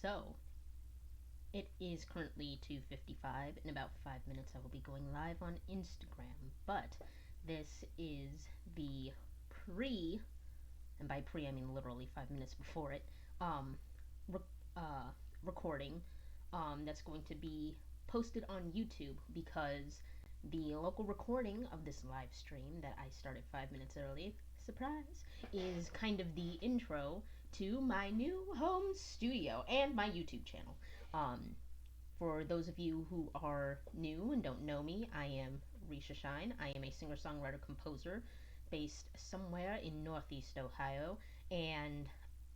So, it is currently 2:55. In about 5 minutes I will be going live on Instagram, but this is the pre, and by pre I mean literally 5 minutes before it, um re- uh recording that's going to be posted on YouTube because the local recording of this live stream that I started 5 minutes early, surprise, is kind of the intro to my new home studio and my YouTube channel. Um, for those of you who are new and don't know me, I am Risha Shine. I am a singer-songwriter composer based somewhere in Northeast Ohio, and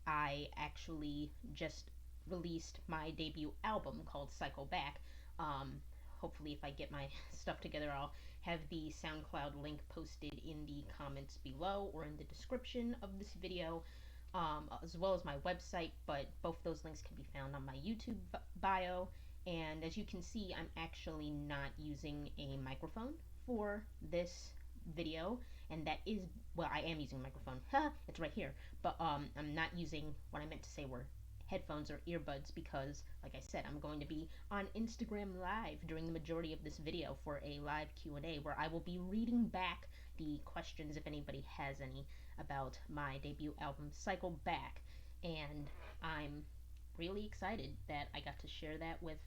I actually just released my debut album called Cycle Back. Um, Hopefully, if I get my stuff together, I'll have the SoundCloud link posted in the comments below or in the description of this video, as well as my website. But both those links can be found on my YouTube bio. And as you can see, I'm actually not using a microphone for this video, and that is, well, I am using a microphone. It's right here. But I'm not using what I meant to say were headphones or earbuds because, like I said, I'm going to be on Instagram Live during the majority of this video for a live Q&A where I will be reading back the questions, if anybody has any, about my debut album Cycle Back. And I'm really excited that I got to share that with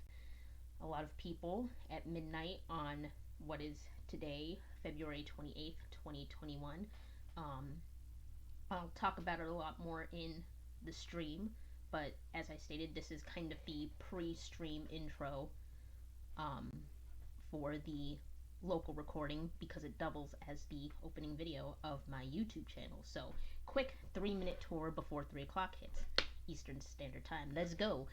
a lot of people at midnight on what is today, February 28th, 2021. Um, I'll talk about it a lot more in the stream, but as I stated, this is kind of the pre stream intro um, for the local recording because it doubles as the opening video of my YouTube channel. So, quick 3-minute tour before 3 o'clock hits. Eastern Standard Time. Let's go.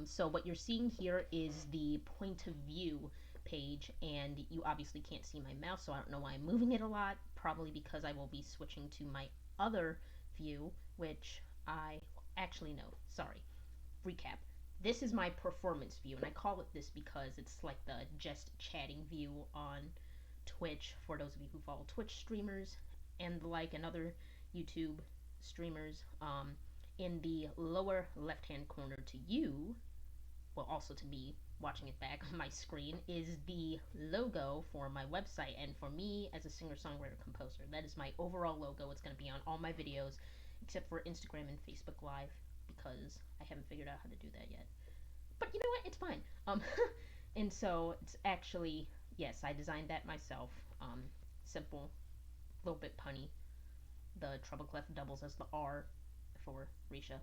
So what you're seeing here is the point of view page, and you obviously can't see my mouse, so I don't know why I'm moving it a lot. Probably because I will be switching to my other view, which I actually no. Sorry. Recap. This is my performance view, and I call it this because it's like the just chatting view on Twitch. For those of you who follow Twitch streamers and the like, and other YouTube streamers, in the lower left hand corner to you, well, also to me watching it back on my screen, is the logo for my website and for me as a singer songwriter composer. That is my overall logo. It's going to be on all my videos except for Instagram and Facebook Live because I haven't figured out how to do that yet. But you know what? It's fine. And so it's actually, yes, I designed that myself. Simple, a little bit punny. The treble clef doubles as the R for Risha.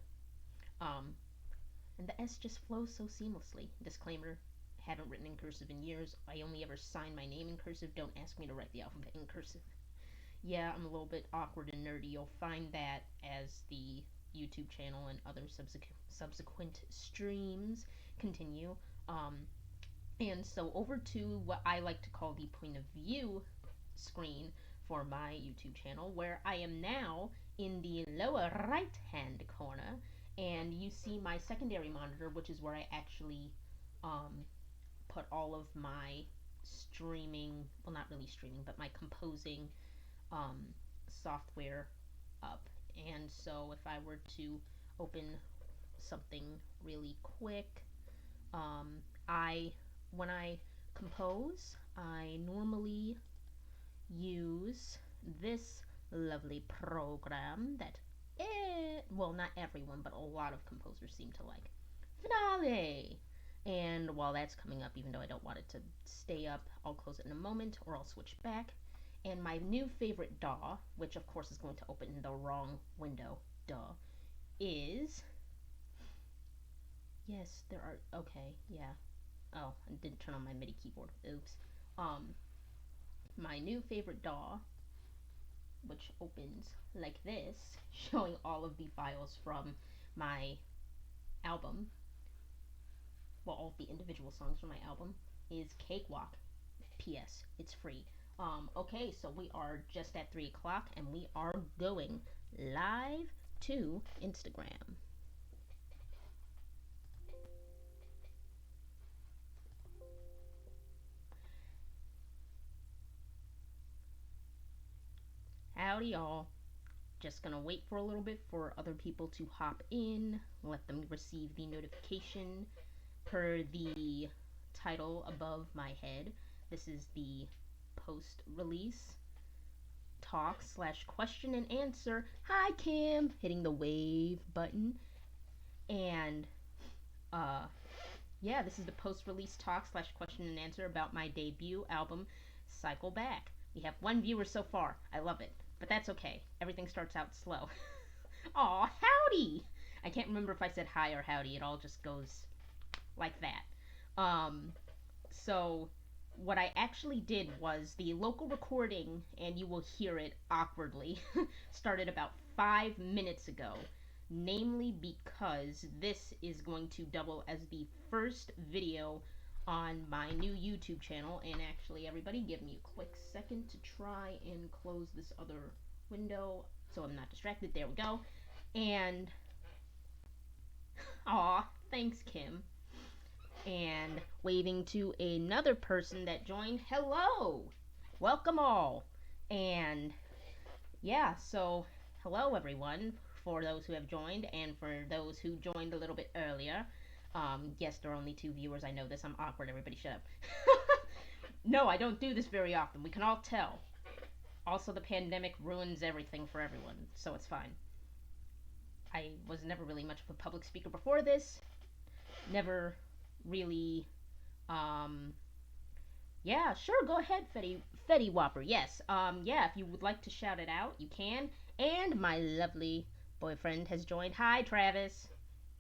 Um, and the S just flows so seamlessly. Disclaimer, haven't written in cursive in years. I only ever sign my name in cursive. Don't ask me to write the alphabet in cursive. Yeah, I'm a little bit awkward and nerdy. You'll find that as the YouTube channel and other subsequent streams continue. Um, and so over to what I like to call the point of view screen for my YouTube channel, where I am now in the lower right hand corner, and you see my secondary monitor, which is where I actually um, put all of my streaming, well, not really streaming, but my composing um, software up. And so if I were to open something really quick, um, I when I compose, I normally use this lovely program that, well, not everyone, but a lot of composers seem to like. Finale! And while that's coming up, even though I don't want it to stay up, I'll close it in a moment or I'll switch back. And my new favorite DAW, which of course is going to open in the wrong window, duh, is. Yes, there are. Okay, yeah. Oh, I didn't turn on my MIDI keyboard. Oops. Um, my new favorite DAW, which opens like this, showing all of the files from my album, well, all of the individual songs from my album, is Cakewalk. P.S. It's free. Okay, so we are just at 3 o'clock and we are going live to Instagram. Howdy, y'all. just gonna wait for a little bit for other people to hop in, let them receive the notification per the title above my head. This is the post release talk slash question and answer. Hi, Kim! Hitting the wave button. And, yeah, this is the post release talk slash question and answer about my debut album, Cycle Back. We have 1 viewer so far. I love it. But that's okay. Everything starts out slow. Aw, howdy! I can't remember if I said hi or howdy. It all just goes like that. So what I actually did was the local recording, and you will hear it awkwardly, started about 5 minutes ago. Namely because this is going to double as the first video on my new YouTube channel. And actually, everybody, give me a quick second to try and close this other window so I'm not distracted. There we go. And, aw, thanks, Kim. And waving to another person that joined. Hello! Welcome all. And, yeah, so, hello, everyone, for those who have joined, and for those who joined a little bit earlier. Yes, there are only 2 viewers. I know this. I'm awkward. Everybody shut up. No, I don't do this very often. We can all tell. Also, the pandemic ruins everything for everyone, so it's fine. I was never really much of a public speaker before this. Never really, yeah, sure, go ahead, Fetty Whopper, yes. Yeah, if you would like to shout it out, you can. And my lovely boyfriend has joined. Hi, Travis.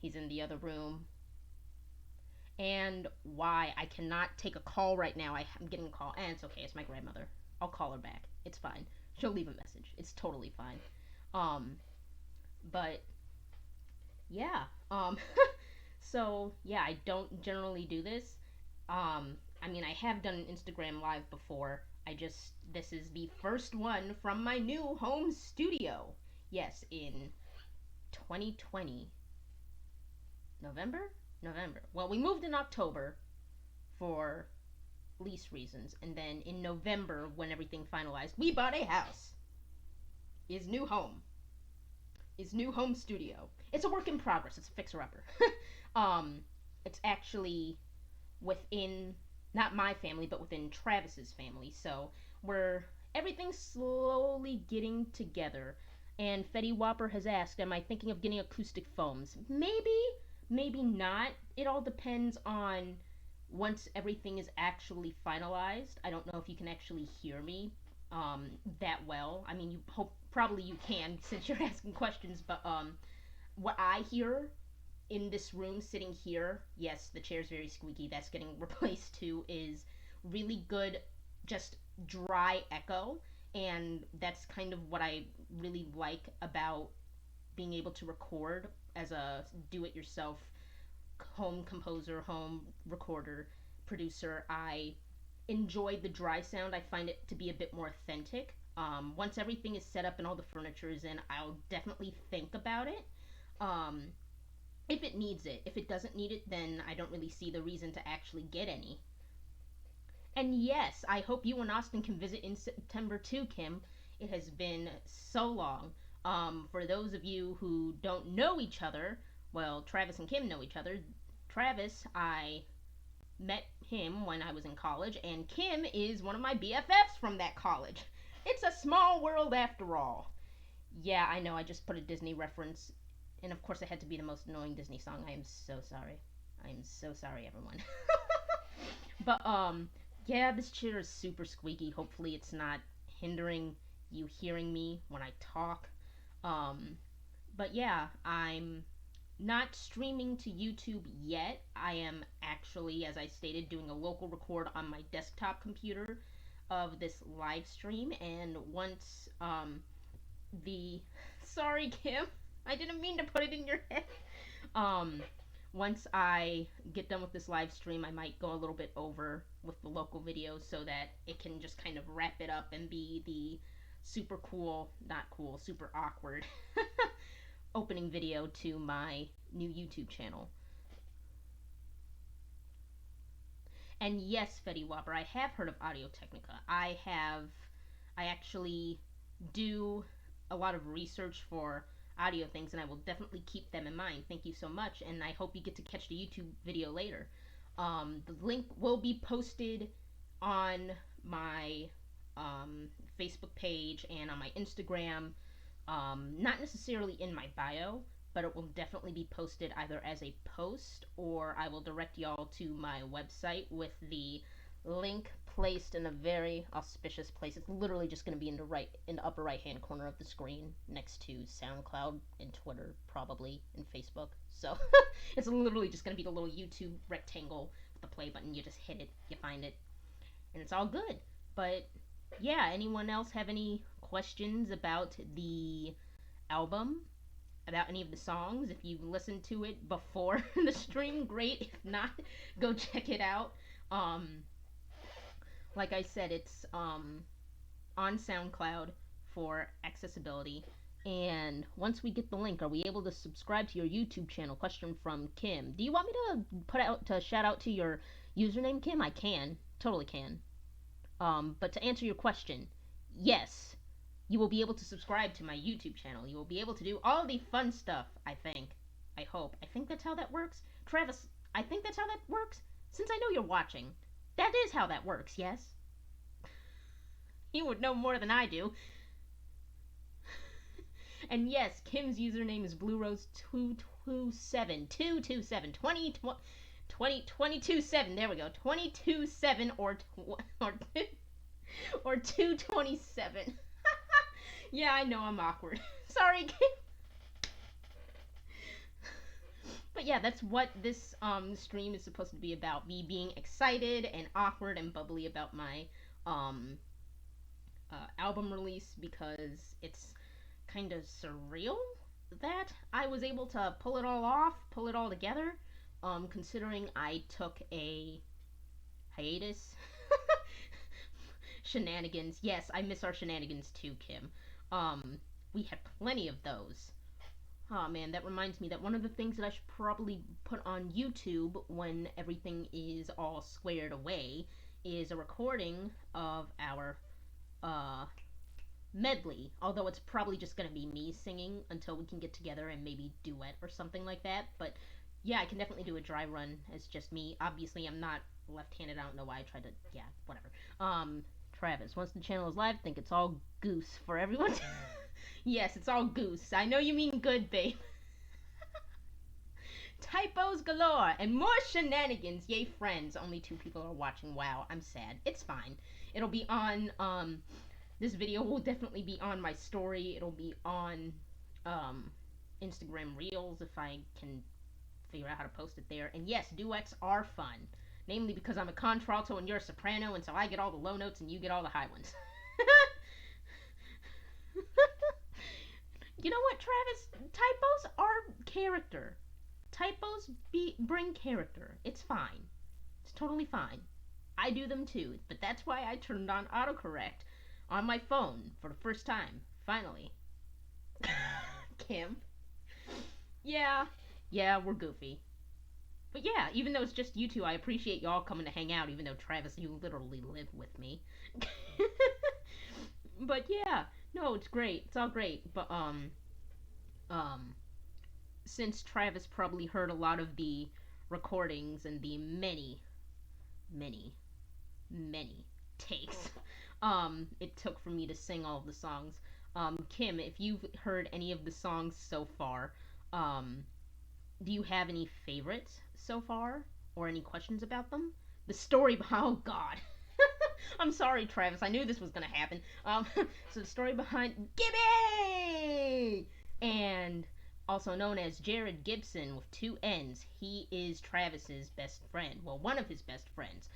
He's in the other room. And why I cannot take a call right now. I'm getting a call, and it's okay. It's my grandmother. I'll call her back. It's fine. She'll leave a message. It's totally fine. But yeah. So yeah, I don't generally do this. I mean, I have done an Instagram live before. This is the first one from my new home studio. Yes, in 2020. November? Well, we moved in October for lease reasons, and then in November, when everything finalized, we bought a house. His new home studio. It's a work in progress. It's a fixer-upper. It's actually within, not my family, but within Travis's family. So everything's slowly getting together. And Fetty Whopper has asked, am I thinking of getting acoustic foams? Maybe not. It all depends on once everything is actually finalized. I don't know if you can actually hear me that well. I mean, probably you can since you're asking questions, but what I hear in this room sitting here, yes, the chair's very squeaky, that's getting replaced too, is really good, just dry echo. And that's kind of what I really like about being able to record as a do-it-yourself home composer, home recorder, producer. I enjoy the dry sound. I find it to be a bit more authentic. Once everything is set up and all the furniture is in, I'll definitely think about it. If it needs it. If it doesn't need it, then I don't really see the reason to actually get any. And yes, I hope you and Austin can visit in September too, Kim. It has been so long. For those of you who don't know each other, well, Travis and Kim know each other. Travis, I met him when I was in college, and Kim is one of my BFFs from that college. It's a small world after all. Yeah, I know, I just put a Disney reference, and of course it had to be the most annoying Disney song. I am so sorry. I am so sorry, everyone. But, yeah, this chair is super squeaky. Hopefully it's not hindering you hearing me when I talk. But yeah, I'm not streaming to YouTube yet. I am actually, as I stated, doing a local record on my desktop computer of this live stream. And once, sorry, Kim, I didn't mean to put it in your head. Once I get done with this live stream, I might go a little bit over with the local video so that it can just kind of wrap it up and be the super cool, not cool, super awkward opening video to my new YouTube channel. And yes, Fetty Whopper, I have heard of Audio-Technica. I actually do a lot of research for audio things, and I will definitely keep them in mind. Thank you so much, and I hope you get to catch the YouTube video later. The link will be posted on my Facebook page and on my Instagram. Not necessarily in my bio, but it will definitely be posted either as a post, or I will direct y'all to my website with the link placed in a very auspicious place. It's literally just going to be in the upper right hand corner of the screen, next to SoundCloud and Twitter, probably, and Facebook. So it's literally just going to be the little YouTube rectangle with the play button. You just hit it, you find it, and it's all good. But yeah, anyone else have any questions about the album, about any of the songs? If you listened to it before the stream, great. If not, go check it out. Like I said, it's on SoundCloud for accessibility. And once we get the link, are we able to subscribe to your YouTube channel? Question from Kim. Do you want me to shout out to your username, Kim? I can. Totally can. But to answer your question, yes, you will be able to subscribe to my YouTube channel. You will be able to do all the fun stuff, I think. I hope. I think that's how that works. Travis, I think that's how that works. Since I know you're watching, that is how that works, yes? You would know more than I do. And yes, Kim's username is BlueRose227. 227. 227. There we go. 227 or 227. Yeah, I know I'm awkward. Sorry, Kim. But yeah, that's what this stream is supposed to be about. Me being excited and awkward and bubbly about my album release, because it's kind of surreal that I was able to pull it all off, pull it all together, considering I took a hiatus. Shenanigans. Yes, I miss our shenanigans too, Kim. We had plenty of those. Oh man, that reminds me that one of the things that I should probably put on YouTube when everything is all squared away is a recording of our medley. Although it's probably just gonna be me singing until we can get together and maybe duet or something like that. But yeah, I can definitely do a dry run as just me. Obviously, I'm not left-handed. I don't know why I tried to. Yeah, whatever. Travis, once the channel is live, think it's all goose for everyone. Yes, it's all goose. I know you mean good, babe. Typos galore and more shenanigans. Yay, friends. Only 2 people are watching. Wow, I'm sad. It's fine. It'll be on, this video will definitely be on my story. It'll be on, Instagram Reels if I can figure out how to post it there. And yes, duets are fun. Namely because I'm a contralto and you're a soprano, and so I get all the low notes and you get all the high ones. You know what, Travis? Typos are character. Typos bring character. It's fine. It's totally fine. I do them too, but that's why I turned on autocorrect on my phone for the first time. Finally. Kim. Yeah, we're goofy. But yeah, even though it's just you two, I appreciate y'all coming to hang out, even though, Travis, you literally live with me. But yeah, no, it's great. It's all great. But, since Travis probably heard a lot of the recordings and the many, many, many takes, it took for me to sing all of the songs. Kim, if you've heard any of the songs so far, do you have any favorites so far? Or any questions about them? The story behind... Oh, God. I'm sorry, Travis. I knew this was going to happen. So the story behind... Gibby! And also known as Jared Gibson with 2 N's. He is Travis's best friend. Well, one of his best friends.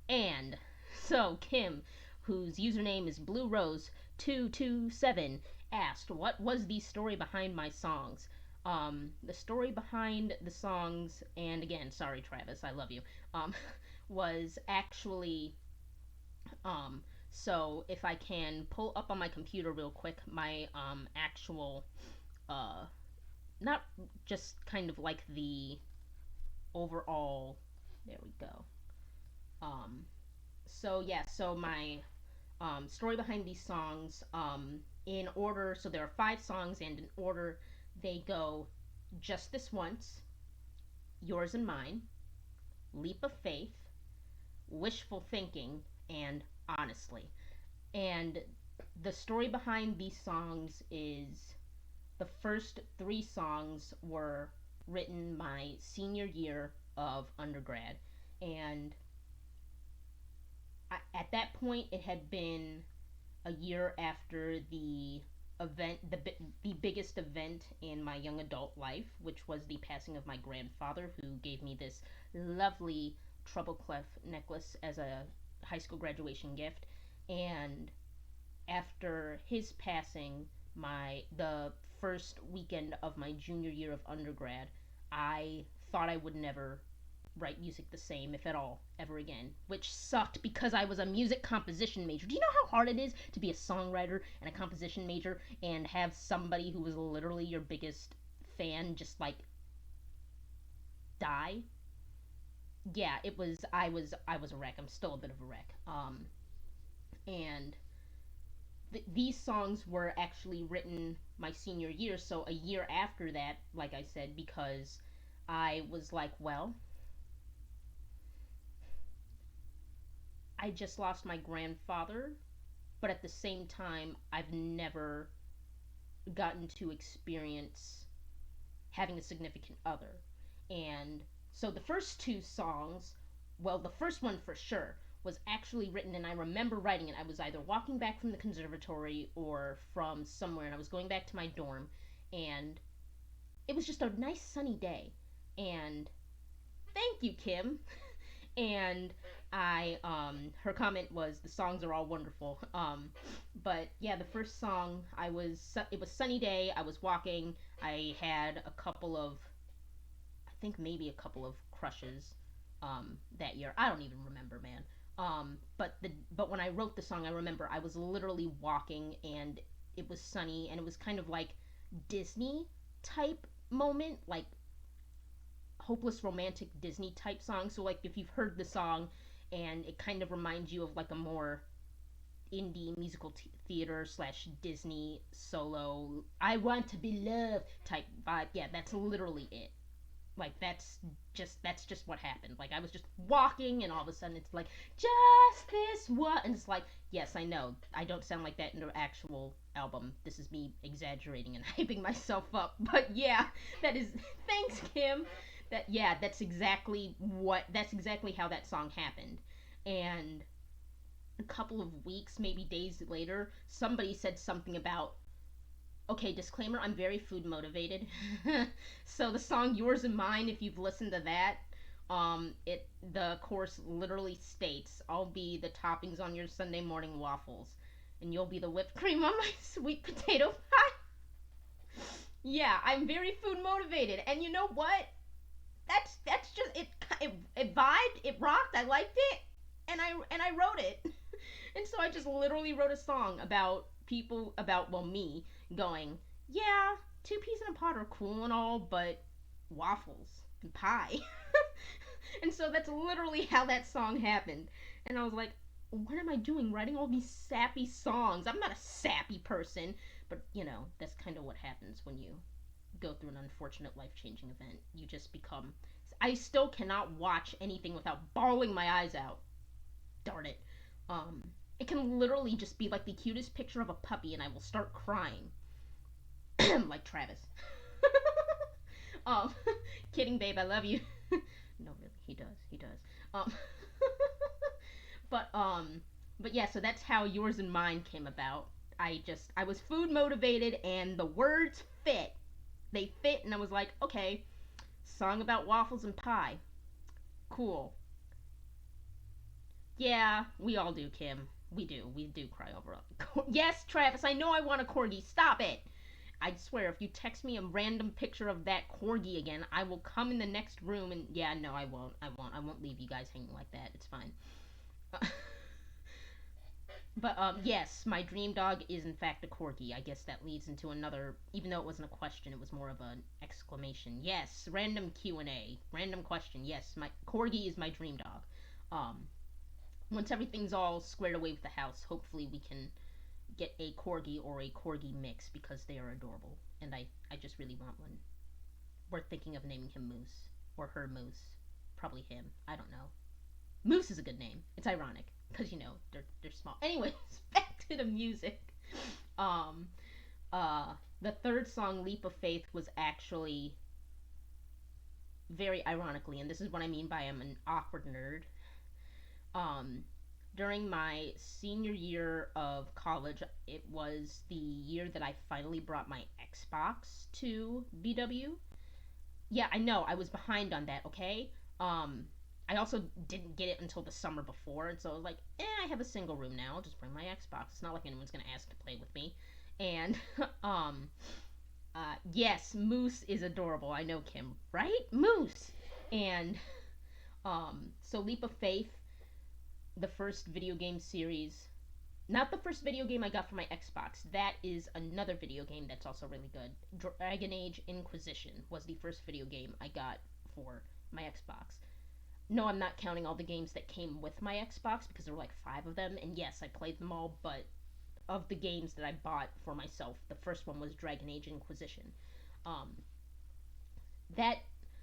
And so Kim, whose username is BlueRose227, asked, what was the story behind my songs? The story behind the songs, and again, sorry, Travis, I love you, was actually, so if I can pull up on my computer real quick, my, actual, not just kind of like the overall, there we go, so yeah, so my, story behind these songs, in order, so there are 5 songs, and in order they go Just This Once, Yours and Mine, Leap of Faith, Wishful Thinking, and Honestly. And the story behind these songs is the first 3 songs were written my senior year of undergrad. And at that point, it had been a year after the event, the biggest event in my young adult life, which was the passing of my grandfather, who gave me this lovely treble clef necklace as a high school graduation gift. And after his passing, the first weekend of my junior year of undergrad, I thought I would never write music the same, if at all, ever again, which sucked because I was a music composition major. Do you know how hard it is to be a songwriter and a composition major and have somebody who was literally your biggest fan just like die? Yeah, it was. I was a wreck. I'm still a bit of a wreck. And these songs were actually written my senior year, so a year after that, like I said, because I was like, well, I just lost my grandfather, but at the same time, I've never gotten to experience having a significant other. And so the first 2 songs, well, the first one for sure was actually written, and I remember writing it. I was either walking back from the conservatory or from somewhere, and I was going back to my dorm, and it was just a nice sunny day. And thank you, Kim. And her comment was the songs are all wonderful. But yeah, the first song, it was sunny day. I was walking. I had a couple of, I think maybe a couple of crushes, that year. I don't even remember, man. But when I wrote the song, I remember I was literally walking and it was sunny and it was kind of like Disney type moment, like hopeless romantic Disney type song. So like if you've heard the song and it kind of reminds you of like a more indie musical theater slash Disney solo I want to be loved type vibe, yeah, that's literally it. Like that's just what happened. Like I was just walking and all of a sudden it's like just this what, and it's like yes, I know I don't sound like that in the actual album. This is me exaggerating and hyping myself up. But yeah, that is thanks Kim. That yeah, that's exactly how that song happened. And a couple of weeks, maybe days later, somebody said something about, okay, disclaimer, I'm very food motivated. So the song Yours and Mine, if you've listened to that, the chorus literally states, I'll be the toppings on your Sunday morning waffles, and you'll be the whipped cream on my sweet potato pie. Yeah, I'm very food motivated, and you know what? That's just it. It vibed, it rocked. I liked it, and I wrote it. And so I just literally wrote a song about people, about, well, me going, yeah, 2 peas in a pod are cool and all, but waffles and pie. And so that's literally how that song happened. And I was like, what am I doing writing all these sappy songs? I'm not a sappy person. But, that's kind of what happens when you go through an unfortunate life changing event. You just become. I still cannot watch anything without bawling my eyes out. Darn it. Um, it can literally just be like the cutest picture of a puppy, and I will start crying. Like Travis. um, Kidding, babe. I love you. No, really, he does. He does. Um, but but yeah. So that's how Yours and Mine came about. I was food motivated, and the words fit. They fit, and I was like, okay, song about waffles and pie. Cool. Yeah, we all do, Kim. We do. We do cry over it. Yes, Travis, I know I want a corgi. Stop it. I swear, if you text me a random picture of that corgi again, I will come in the next room and yeah, no, I won't. I won't. I won't leave you guys hanging like that. It's fine. But yes, my dream dog is in fact a corgi. I guess that leads into another. Even though it wasn't a question, it was more of an exclamation. Yes, random Q&A, random question. Yes, my corgi is my dream dog. Um, Once everything's all squared away with the house, hopefully we can get a corgi or a corgi mix because they are adorable, and I just really want one. We're thinking of naming him Moose or her Moose, probably him. I don't know. Moose is a good name. It's ironic because they're small. Anyways, back to the music. Um, the third song, Leap of Faith, was actually very ironically, and this is what I mean by I'm an awkward nerd. Um, During my senior year of college, it was the year that I finally brought my Xbox to BW. Yeah, I know, I was behind on that, okay? Um, I also didn't get it until the summer before, and so I was like, I have a single room now. I'll just bring my Xbox. It's not like anyone's gonna ask to play with me. And, um, yes, Moose is adorable. I know, Kim, right? Moose! And, so Leap of Faith, the first video game series, not the first video game I got for my Xbox. That is another video game that's also really good. Dragon Age Inquisition was the first video game I got for my Xbox. No, I'm not counting all the games that came with my Xbox because there were like 5 of them, and yes, I played them all, but of the games that I bought for myself, the first one was Dragon Age Inquisition. Um, that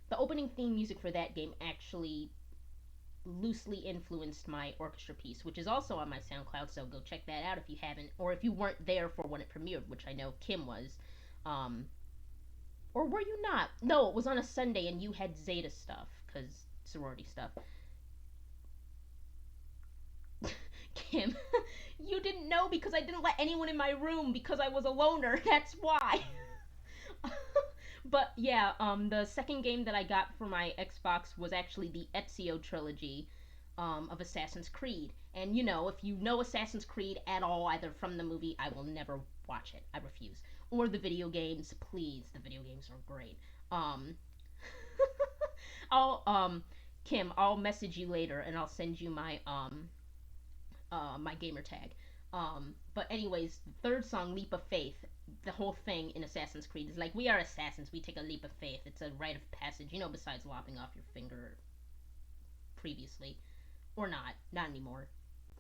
the opening theme music for that game actually loosely influenced my orchestra piece, which is also on my SoundCloud, so go check that out if you haven't, or if you weren't there for when it premiered, which I know Kim was. Um, or were you not? No, it was on a Sunday and you had Zeta stuff, because sorority stuff. Kim, you didn't know because I didn't let anyone in my room because I was a loner. That's why. But yeah, the second game that I got for my Xbox was actually the Ezio trilogy of Assassin's Creed. And if you know Assassin's Creed at all, either from the movie, I will never watch it. I refuse. Or the video games, please. The video games are great. Um, I'll Kim, I'll message you later and I'll send you my gamer tag. But anyways, the third song, Leap of Faith, the whole thing in Assassin's Creed is like, we are assassins, we take a leap of faith. It's a rite of passage, besides lopping off your finger previously. Or not anymore.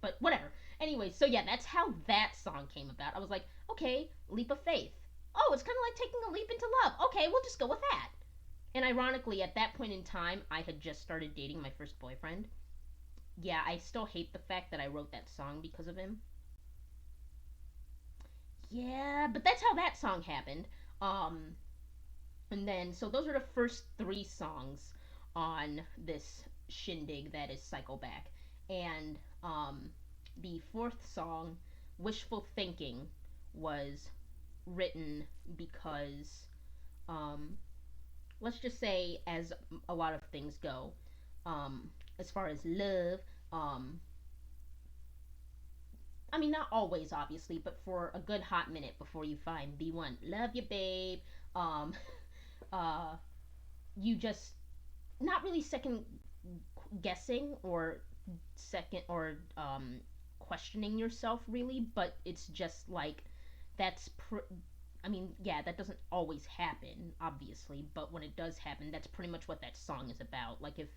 But whatever. Anyways, so yeah, that's how that song came about. I was like, okay, leap of faith. Oh, it's kind of like taking a leap into love. Okay, we'll just go with that. And ironically, at that point in time, I had just started dating my first boyfriend. Yeah, I still hate the fact that I wrote that song because of him. Yeah, but that's how that song happened. Um, and then, so those are the first 3 songs on this shindig that is Cycle Back. And the fourth song, Wishful Thinking, was written because, um, let's just say, as a lot of things go, as far as love, um, I mean, not always, obviously, but for a good hot minute before you find the one. Love you, babe. Um, uh, you just not really second guessing or second or questioning yourself really, but it's just like I mean, yeah, that doesn't always happen, obviously, but when it does happen, that's pretty much what that song is about. Like, if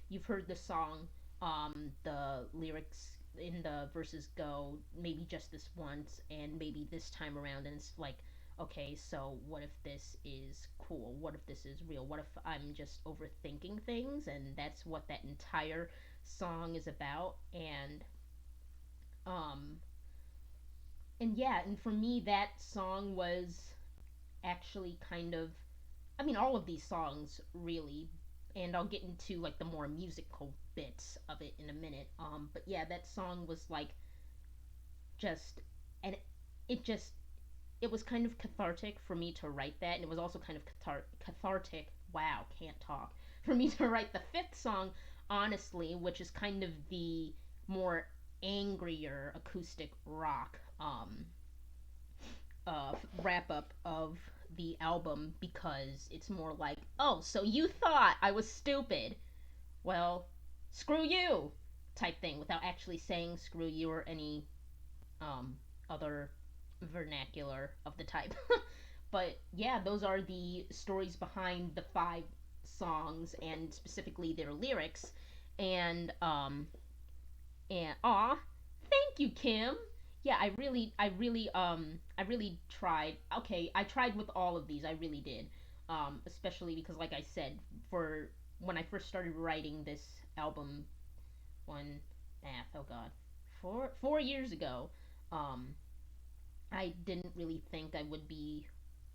you've heard the song, the lyrics in the verses go, maybe just this once, and maybe this time around, and it's like, okay, so what if this is cool? What if this is real? What if I'm just overthinking things? And that's what that entire song is about. Um, and yeah, and for me, that song was actually kind of, I mean, all of these songs really, and I'll get into like the more musical bits of it in a minute. But yeah, that song was like just, and it just, it was kind of cathartic for me to write that, and it was also kind of cathartic. Wow, can't talk. For me to write the fifth song, honestly, which is kind of the more angrier acoustic rock wrap up of the album, because it's more like, oh, so you thought I was stupid? Well, screw you, type thing, without actually saying screw you or any um, other vernacular of the type. But yeah, those are the stories behind the 5 songs and specifically their lyrics. And aw, thank you, Kim. yeah, I really tried. Okay, I tried with all of these. I really did. Especially because, like I said, for when I first started writing this album, one math, oh god, 4 years ago, um, I didn't really think I would be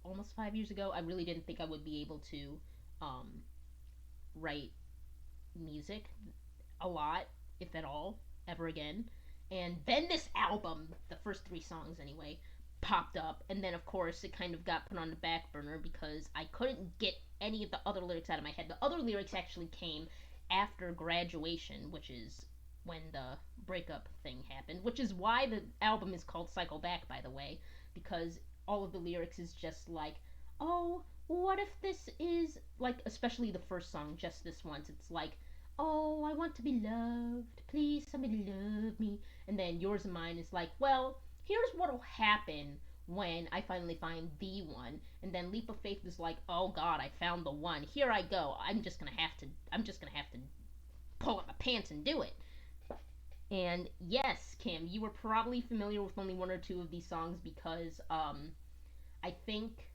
almost 5 years ago. I really didn't think I would be able to um, write music a lot, if at all, ever again. And then this album, the first three songs anyway, popped up. And then, of course, it kind of got put on the back burner because I couldn't get any of the other lyrics out of my head. The other lyrics actually came after graduation, which is when the breakup thing happened, which is why the album is called Cycle Back, by the way, because all of the lyrics is just like, oh, what if this is like, especially the first song, Just This Once, it's like, oh, I want to be loved. Please, somebody love me. And then Yours and Mine is like, well, here's what'll happen when I finally find the one. And then Leap of Faith is like, oh God, I found the one. Here I go. I'm just gonna have to pull up my pants and do it. And yes, Kim, you were probably familiar with only one or two of these songs because I think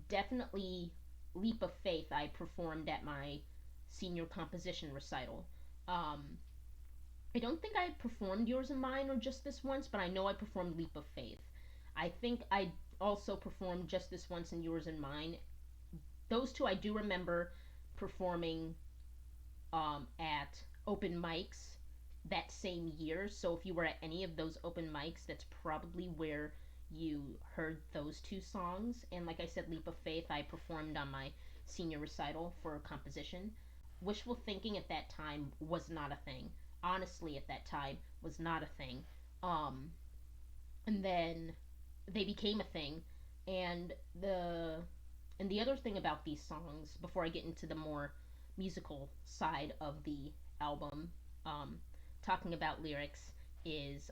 definitely Leap of Faith I performed at my senior composition recital. Um, I don't think I performed Yours and Mine or Just This Once, but I know I performed Leap of Faith. I think I also performed Just This Once and Yours and Mine. Those two I do remember performing at open mics that same year. So if you were at any of those open mics, that's probably where you heard those two songs. And like I said, Leap of Faith, I performed on my senior recital for composition. Wishful thinking at that time was not a thing. Honestly, at that time, was not a thing. Um, and then they became a thing. And the and the other thing about these songs, before I get into the more musical side of the album, um, talking about lyrics, is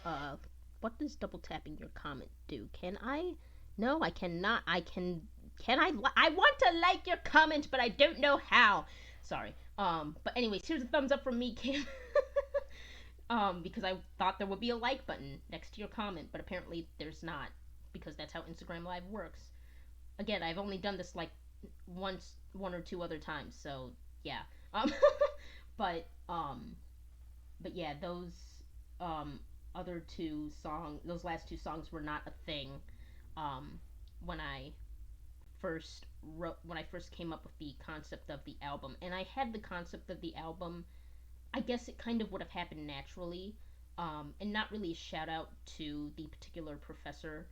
uh, what does double tapping your comment do? Can I? No, I cannot. I can. Can I? I want to like your comment, but I don't know how. Sorry. But anyways, here's a thumbs up from me, Kim. Because I thought there would be a like button next to your comment, but apparently there's not, because that's how Instagram Live works. Again, I've only done this like one or two other times, so yeah. Um, but but yeah, um other two songs, those last two songs were not a thing um when I first came up with the concept of the album. And I had the concept of the album, I guess it kind of would have happened naturally. And not really a shout out to the particular professor,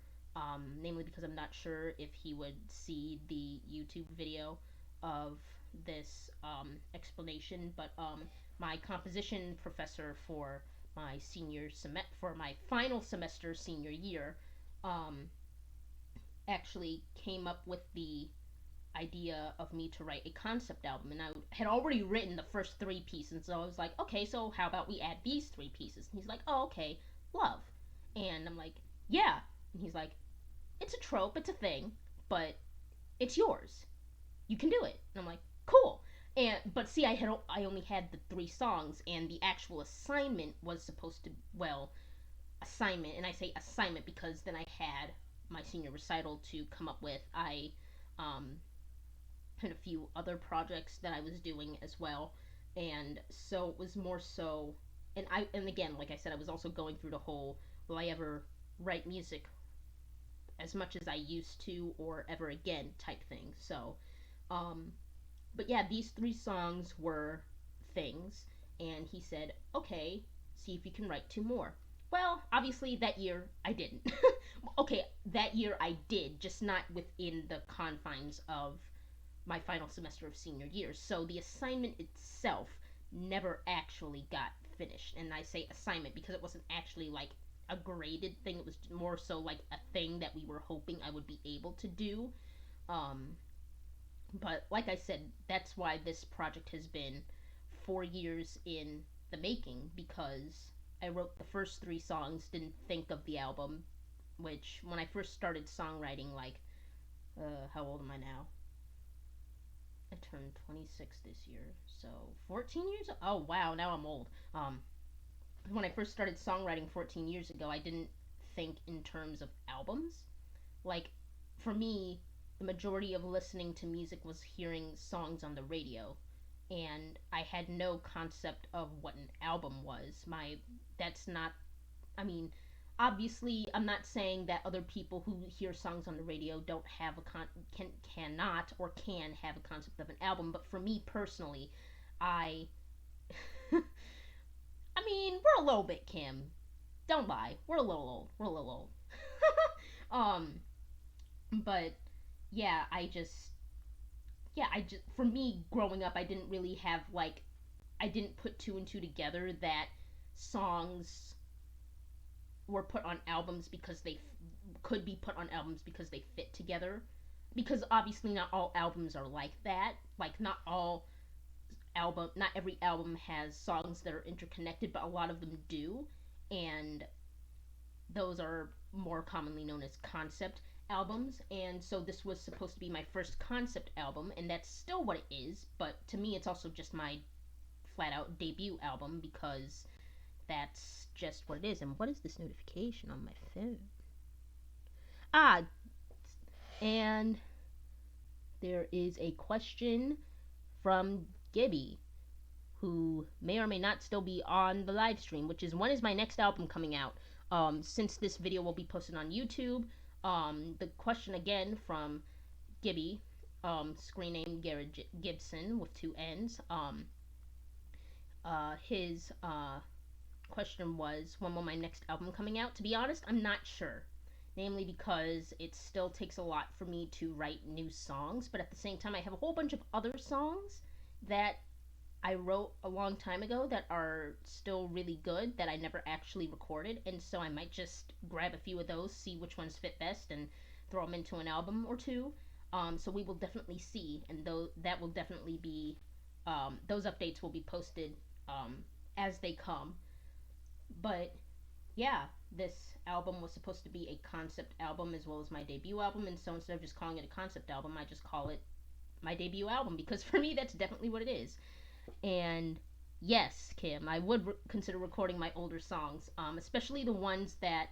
namely because I'm not sure if he would see the YouTube video of this explanation. But my composition professor for for my final semester senior year, um, actually came up with the idea of me to write a concept album. And I had already written the first three pieces, so I was like, okay, so how about we add these three pieces? And he's like, oh, okay, love. And I'm like, yeah. And he's like, it's a trope, it's a thing, but it's yours. You can do it. And I'm like, cool. And but see, I only had the three songs, and the actual assignment was supposed to, well, assignment, and I say assignment because then I had my senior recital to come up with. I um, had a few other projects that I was doing as well, and so it was more so. And again, like I said, I was also going through the whole, will I ever write music as much as I used to or ever again type thing. So, um, but yeah, these three songs were things, and he said, okay, see if you can write two more. Well, obviously that year I didn't. Okay, that year I did, just not within the confines of my final semester of senior year. So the assignment itself never actually got finished. And I say assignment because it wasn't actually like a graded thing. It was more so like a thing that we were hoping I would be able to do. Um, but like I said, that's why this project has been 4 years in the making, because I wrote the first three songs, didn't think of the album, which when I first started songwriting, like, how old am I now? I turned 26 this year, so 14 years. Oh wow, now I'm old. when I first started songwriting 14 years ago, I didn't think in terms of albums. Like, for me, the majority of listening to music was hearing songs on the radio, and I had no concept of what an album was. That's not, I mean, obviously, I'm not saying that other people who hear songs on the radio don't have a cannot or can have a concept of an album, but for me personally, I I mean, we're a little bit Kim. Don't lie. We're a little old. We're a little old. um, but yeah, I just for me growing up, I didn't really have like I didn't put two and two together that songs were put on albums because could be put on albums because they fit together. Because obviously not all albums are like that. Like not every album has songs that are interconnected, but a lot of them do. And those are more commonly known as concept albums. And so this was supposed to be my first concept album, and that's still what it is, but to me it's also just my flat out debut album because that's just what it is. And what is this notification on my phone? Ah, and there is a question from Gibby, who may or may not still be on the live stream, which is when is my next album coming out? Since this video will be posted on YouTube, the question again from Gibby, screen name Garrett Gibson with two N's. His question was, when will my next album coming out? To be honest, I'm not sure. Namely because it still takes a lot for me to write new songs, but at the same time I have a whole bunch of other songs that I wrote a long time ago that are still really good that I never actually recorded, and so I might just grab a few of those, see which ones fit best, and throw them into an album or two. So we will definitely see, and that will definitely be those updates will be posted as they come. But yeah, this album was supposed to be a concept album as well as my debut album, and so instead of just calling it a concept album, I just call it my debut album because for me that's definitely what it is. And yes, Kim, I would consider recording my older songs, especially the ones that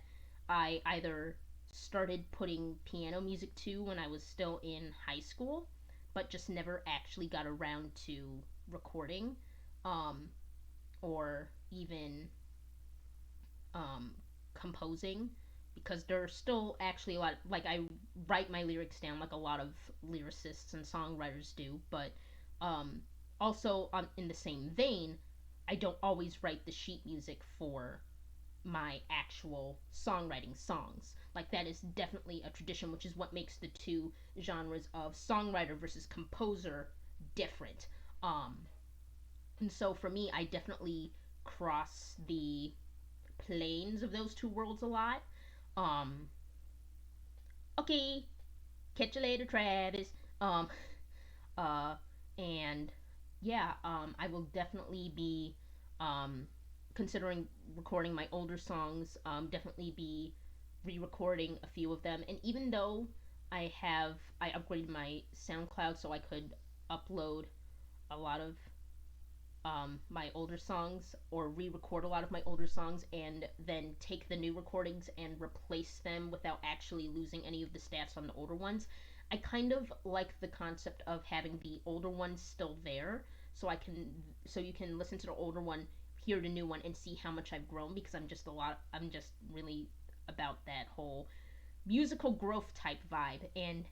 I either started putting piano music to when I was still in high school, but just never actually got around to recording, um, or even um, composing, because there's still actually a lot. Like I write my lyrics down like a lot of lyricists and songwriters do, but um, also in the same vein, I don't always write the sheet music for my actual songwriting songs. Like that is definitely a tradition, which is what makes the two genres of songwriter versus composer different. Um, and so for me, I definitely cross the planes of those two worlds a lot. Um, okay, catch you later, Travis. Uh, and yeah, I will definitely be um, considering recording my older songs. Definitely be re-recording a few of them. And even though I upgraded my SoundCloud so I could upload a lot of my older songs or re-record a lot of my older songs and then take the new recordings and replace them without actually losing any of the stats on the older ones. I kind of like the concept of having the older ones still there so you can listen to the older one, hear the new one and see how much I've grown because I'm just really about that whole musical growth type vibe. And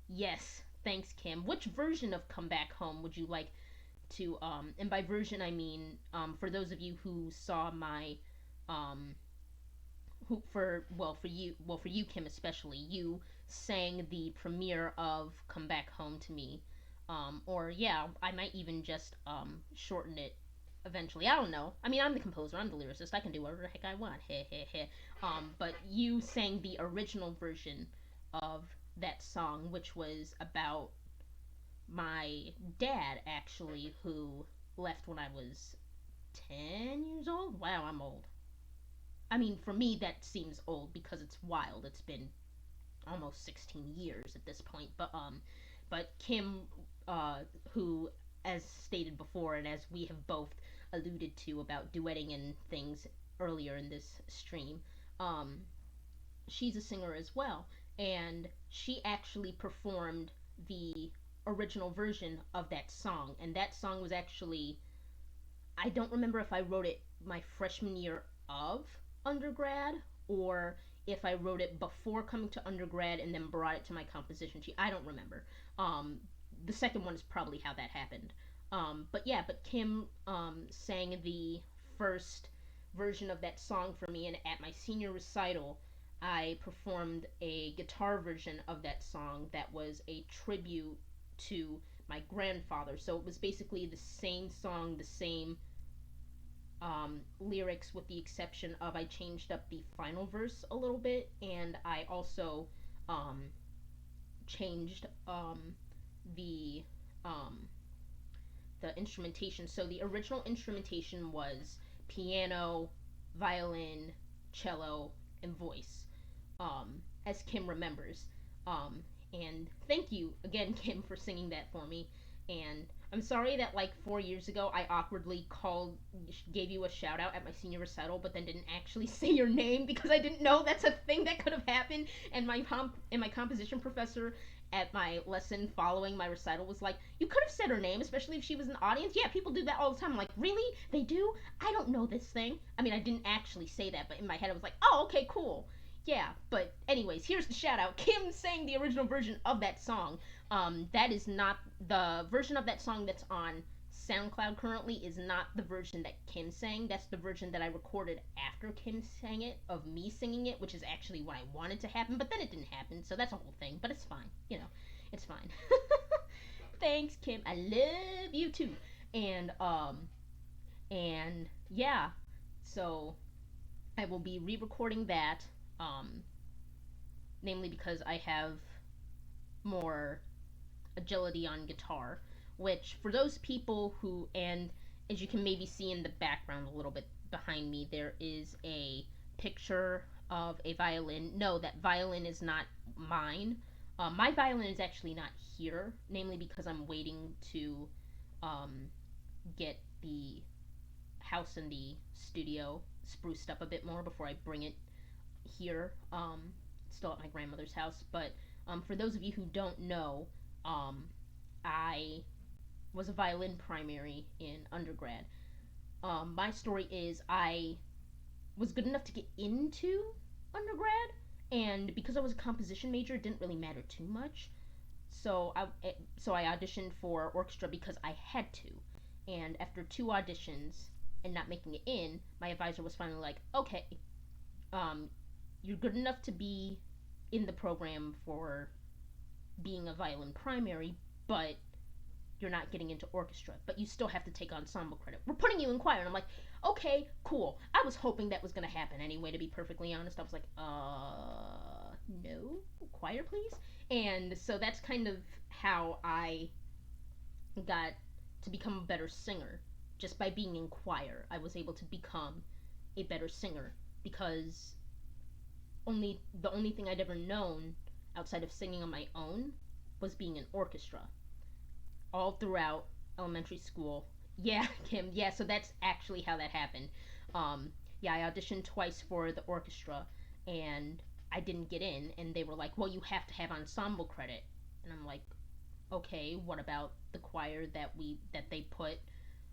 yes, thanks Kim. Which version of Come Back Home would you like to and by version I mean for those of you who saw my um who for you Kim especially, you sang the premiere of Come Back Home to Me, or yeah, I might even just shorten it eventually. I don't know. I mean, I'm the composer, I'm the lyricist, I can do whatever the heck I want. Heh heh heh. But you sang the original version of that song, which was about my dad actually, who left when I was 10 years old. Wow, I'm old. I mean, for me, that seems old because it's wild. It's been almost 16 years at this point. But Kim, who, as stated before, and as we have both alluded to about duetting and things earlier in this stream, um, she's a singer as well, and she actually performed the original version of that song, and that song was actually, I don't remember if I wrote it my freshman year of undergrad or if I wrote it before coming to undergrad and then brought it to my composition sheet. I don't remember. Um, the second one is probably how that happened. But yeah, but Kim sang the first version of that song for me, and at my senior recital, I performed a guitar version of that song that was a tribute to my grandfather. So it was basically the same song, the same lyrics, with the exception of I changed up the final verse a little bit, and I also um, changed the um, the instrumentation. So the original instrumentation was piano, violin, cello, and voice, as Kim remembers. Um, and thank you again, Kim, for singing that for me. And I'm sorry that like 4 years ago I awkwardly gave you a shout out at my senior recital, but then didn't actually say your name because I didn't know that's a thing that could have happened. And my composition professor at my lesson following my recital was like, "You could have said her name, especially if she was in the audience." Yeah, people do that all the time. I'm like, really? They do? I don't know this thing. I mean, I didn't actually say that, but in my head I was like, "Oh, okay, cool." Yeah, but anyways, here's the shout out. Kim sang the original version of that song. That is not the version of that song that's on SoundCloud currently, is not the version that Kim sang. That's the version that I recorded after Kim sang it, of me singing it, which is actually what I wanted to happen, but then it didn't happen, so that's a whole thing, but it's fine. It's fine. Thanks, Kim. I love you too. And and yeah, so I will be re-recording that, um namely because I have more agility on guitar, which for those people who, and as you can maybe see in the background a little bit behind me, there is a picture of a violin. No, that violin is not mine. My violin is actually not here, namely because I'm waiting to um, get the house and the studio spruced up a bit more before I bring it here. Still at my grandmother's house, but for those of you who don't know, um, I was a violin primary in undergrad. My story is I was good enough to get into undergrad, and because I was a composition major, it didn't really matter too much. So I auditioned for orchestra because I had to, and after two auditions and not making it in, my advisor was finally like, "Okay, um, you're good enough to be in the program for being a violin primary, but you're not getting into orchestra, but you still have to take ensemble credit. We're putting you in choir." And I'm like, "Okay, cool." I was hoping that was going to happen anyway, to be perfectly honest. I was like, no, choir, please. And so that's kind of how I got to become a better singer. Just by being in choir, I was able to become a better singer, because the only thing I'd ever known outside of singing on my own was being in orchestra all throughout elementary school. Yeah, Kim. Yeah, so that's actually how that happened. Yeah, I auditioned twice for the orchestra, and I didn't get in. And they were like, "Well, you have to have ensemble credit." And I'm like, "Okay, what about the choir that they put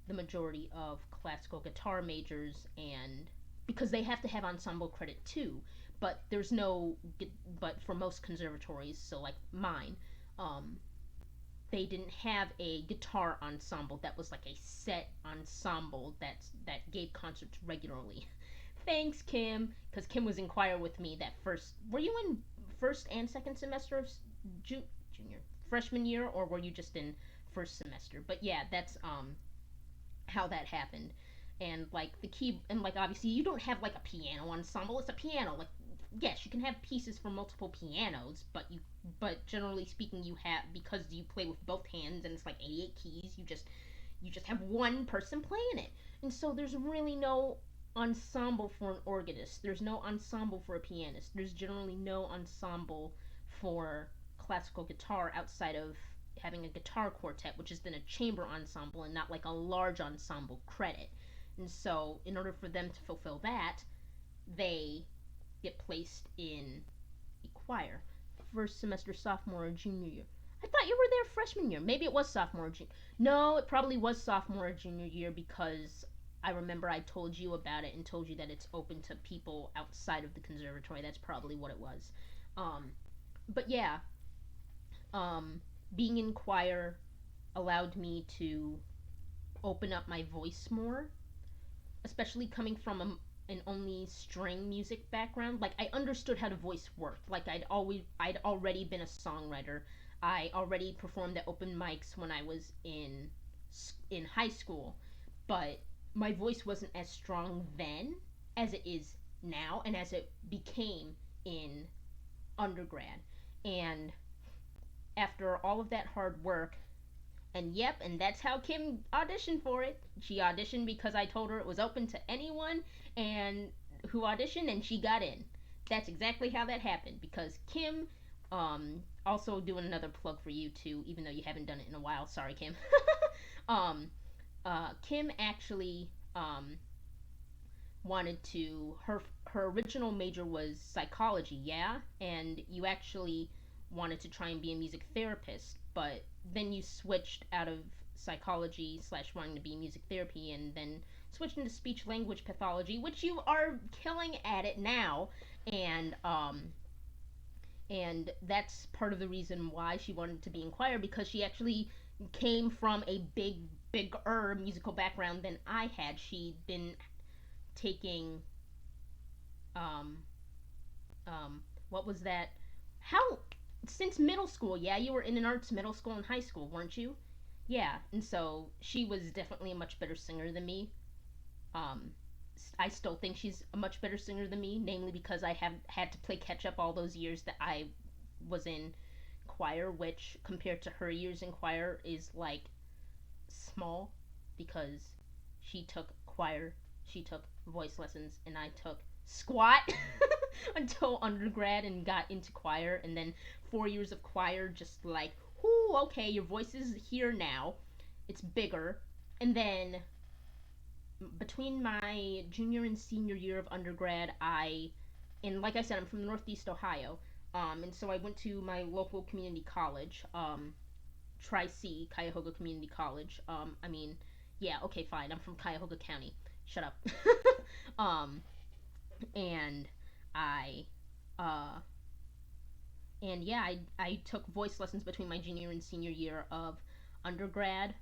the majority of classical guitar majors?" And because they have to have ensemble credit too, but there's no, but for most conservatories, so like mine, um, they didn't have a guitar ensemble that was like a set ensemble that gave concerts regularly. Thanks, Kim, because Kim was in choir with me that first. Were you in first and second semester of junior freshman year, or were you just in first semester? But yeah, that's how that happened. And like the key, and like obviously you don't have like a piano ensemble. It's a piano. Like, yes, you can have pieces for multiple pianos, but generally speaking, you have, because you play with both hands and it's like 88 keys. You just have one person playing it, and so there's really no ensemble for an organist. There's no ensemble for a pianist. There's generally no ensemble for classical guitar outside of having a guitar quartet, which is then a chamber ensemble and not like a large ensemble credit. And so, in order for them to fulfill that, they get placed in a choir. First semester, sophomore or junior year. I thought you were there freshman year. Maybe it was sophomore or junior. No, it probably was sophomore or junior year because I remember I told you about it and told you that it's open to people outside of the conservatory. That's probably what it was. Um, but yeah, um, being in choir allowed me to open up my voice more, especially coming from an only string music background. Like I understood how the voice worked. Like I'd already been a songwriter. I already performed at open mics when I was in high school, but my voice wasn't as strong then as it is now and as it became in undergrad. And after all of that hard work, and yep, and that's how Kim auditioned for it. She auditioned because I told her it was open to anyone and who auditioned, and she got in. That's exactly how that happened because Kim, also doing another plug for you too, even though you haven't done it in a while. Sorry, Kim. um, Kim actually wanted to her original major was psychology, yeah, and you actually wanted to try and be a music therapist, but then you switched out of psychology slash wanting to be music therapy and then switched into speech language pathology, which you are killing at it now, and that's part of the reason why she wanted to be in choir because she actually came from a bigger musical background than I had. She'd been taking um what was that? How since middle school? Yeah, you were in an arts middle school and high school, weren't you? Yeah, and so she was definitely a much better singer than me. Um, I still think she's a much better singer than me, namely because I have had to play catch up all those years that I was in choir, which compared to her years in choir is like small because she took choir, she took voice lessons, and I took squat until undergrad and got into choir, and then 4 years of choir, just like, whoo, okay, your voice is here now, it's bigger, and then between my junior and senior year of undergrad, and like I said, I'm from Northeast Ohio, and so I went to my local community college, Tri-C, Cuyahoga Community College. I mean, yeah, okay, fine. I'm from Cuyahoga County. Shut up. um, and I, uh, and yeah, I took voice lessons between my junior and senior year of undergrad,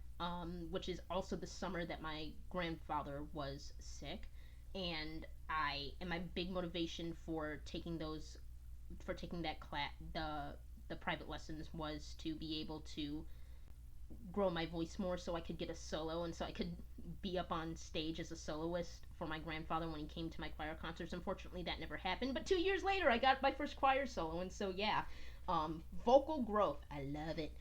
which is also the summer that my grandfather was sick, and my big motivation for taking that class, the private lessons was to be able to grow my voice more so I could get a solo and so I could be up on stage as a soloist for my grandfather when he came to my choir concerts. Unfortunately, that never happened, but 2 years later, I got my first choir solo, and so yeah, vocal growth, I love it.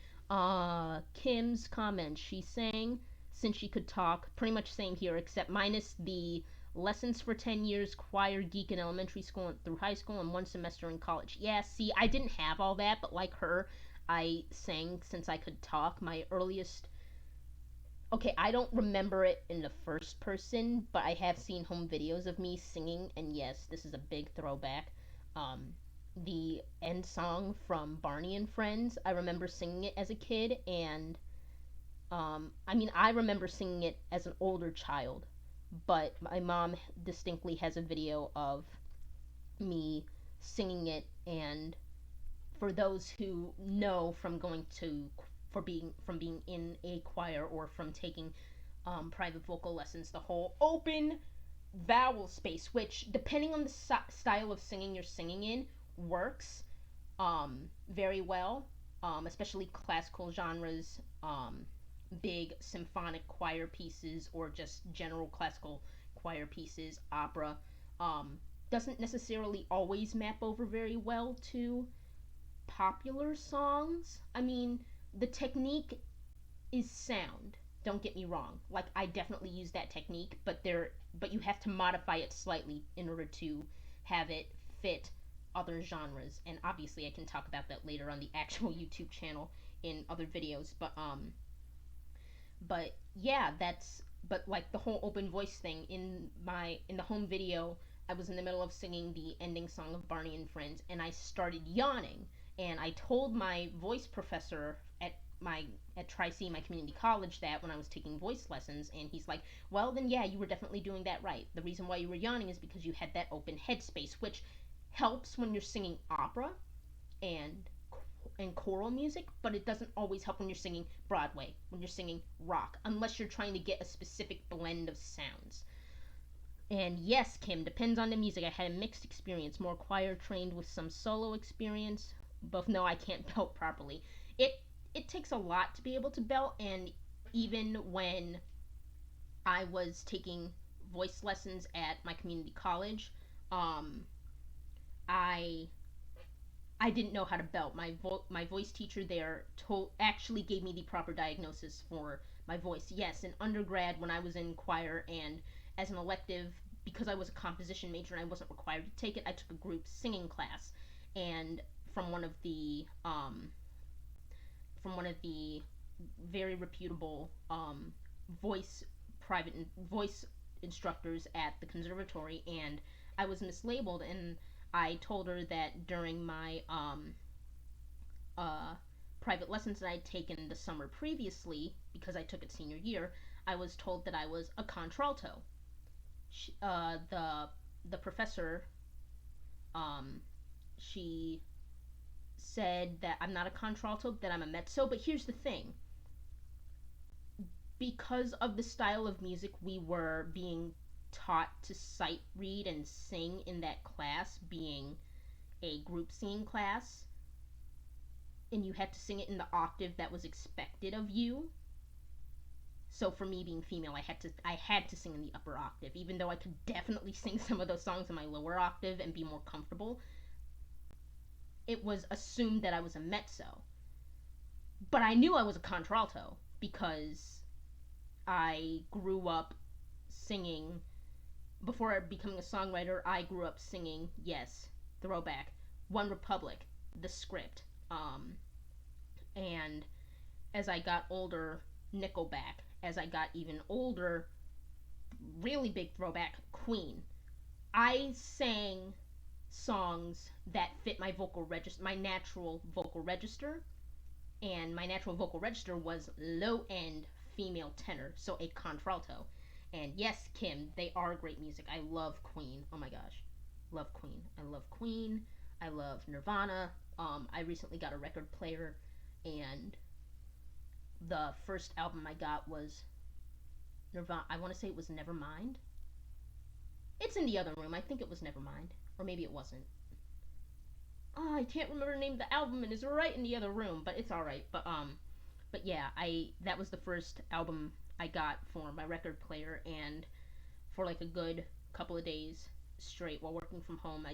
Kim's comment, she sang since she could talk, pretty much same here, except minus the lessons for 10 years, choir geek in elementary school and through high school, and 1 semester in college. Yeah, see, I didn't have all that, but like her, I sang since I could talk. My earliest. Okay, I don't remember it in the first person, but I have seen home videos of me singing, and yes, this is a big throwback. The end song from Barney and Friends, I remember singing it as a kid, and I mean, I remember singing it as an older child, but my mom distinctly has a video of me singing it, and for those who know from going to from being in a choir or from taking private vocal lessons, the whole open vowel space, which depending on the style of singing you're singing in, works very well, especially classical genres, big symphonic choir pieces, or just general classical choir pieces, opera. Um, doesn't necessarily always map over very well to popular songs. I mean, the technique is sound. Don't get me wrong. Like I definitely use that technique, but you have to modify it slightly in order to have it fit other genres. And obviously I can talk about that later on the actual YouTube channel in other videos, but yeah, that's but like the whole open voice thing in the home video, I was in the middle of singing the ending song of Barney and Friends, and I started yawning, and I told my voice professor my at Tri-C, my community college, that when I was taking voice lessons, and he's like, well, then yeah, you were definitely doing that right. The reason why you were yawning is because you had that open headspace, which helps when you're singing opera and choral music, but it doesn't always help when you're singing Broadway, when you're singing rock, unless you're trying to get a specific blend of sounds. And yes, Kim, depends on the music. I had a mixed experience, more choir trained with some solo experience. Both no, I can't belt properly. It takes a lot to be able to belt, and even when I was taking voice lessons at my community college, um, I I didn't know how to belt. My voice teacher there actually gave me the proper diagnosis for my voice. Yes, in undergrad when I was in choir and as an elective, because I was a composition major and I wasn't required to take it, I took a group singing class, and from one of the from one of the very reputable voice private voice instructors at the conservatory, and I was mislabeled, and I told her that during my uh, private lessons that I'd taken the summer previously, because I took it senior year, I was told that I was a contralto. The professor, um, she said that I'm not a contralto, that I'm a mezzo. But here's the thing: because of the style of music we were being taught to sight read and sing in that class, being a group singing class, and you had to sing it in the octave that was expected of you. So for me being female, I had to sing in the upper octave, even though I could definitely sing some of those songs in my lower octave and be more comfortable. It was assumed that I was a mezzo, but I knew I was a contralto because I grew up singing. Before becoming a songwriter, I grew up singing, yes, throwback, One Republic, The Script, and as I got older, Nickelback. As I got even older, really big throwback, Queen. I sang songs that fit my vocal register, my natural vocal register, and my natural vocal register was low end female tenor, so a contralto. And yes, Kim, they are great music. I love Queen. Oh my gosh, love Queen. I love Queen. I love Nirvana. I recently got a record player, and the first album I got was Nirvana. I want to say it was Nevermind. It's in the other room. I think it was Nevermind, or maybe it wasn't. Oh, I can't remember the name of the album, and it's right in the other room, but it's all right. But yeah, I that was the first album I got for my record player, and for like a good couple of days straight while working from home,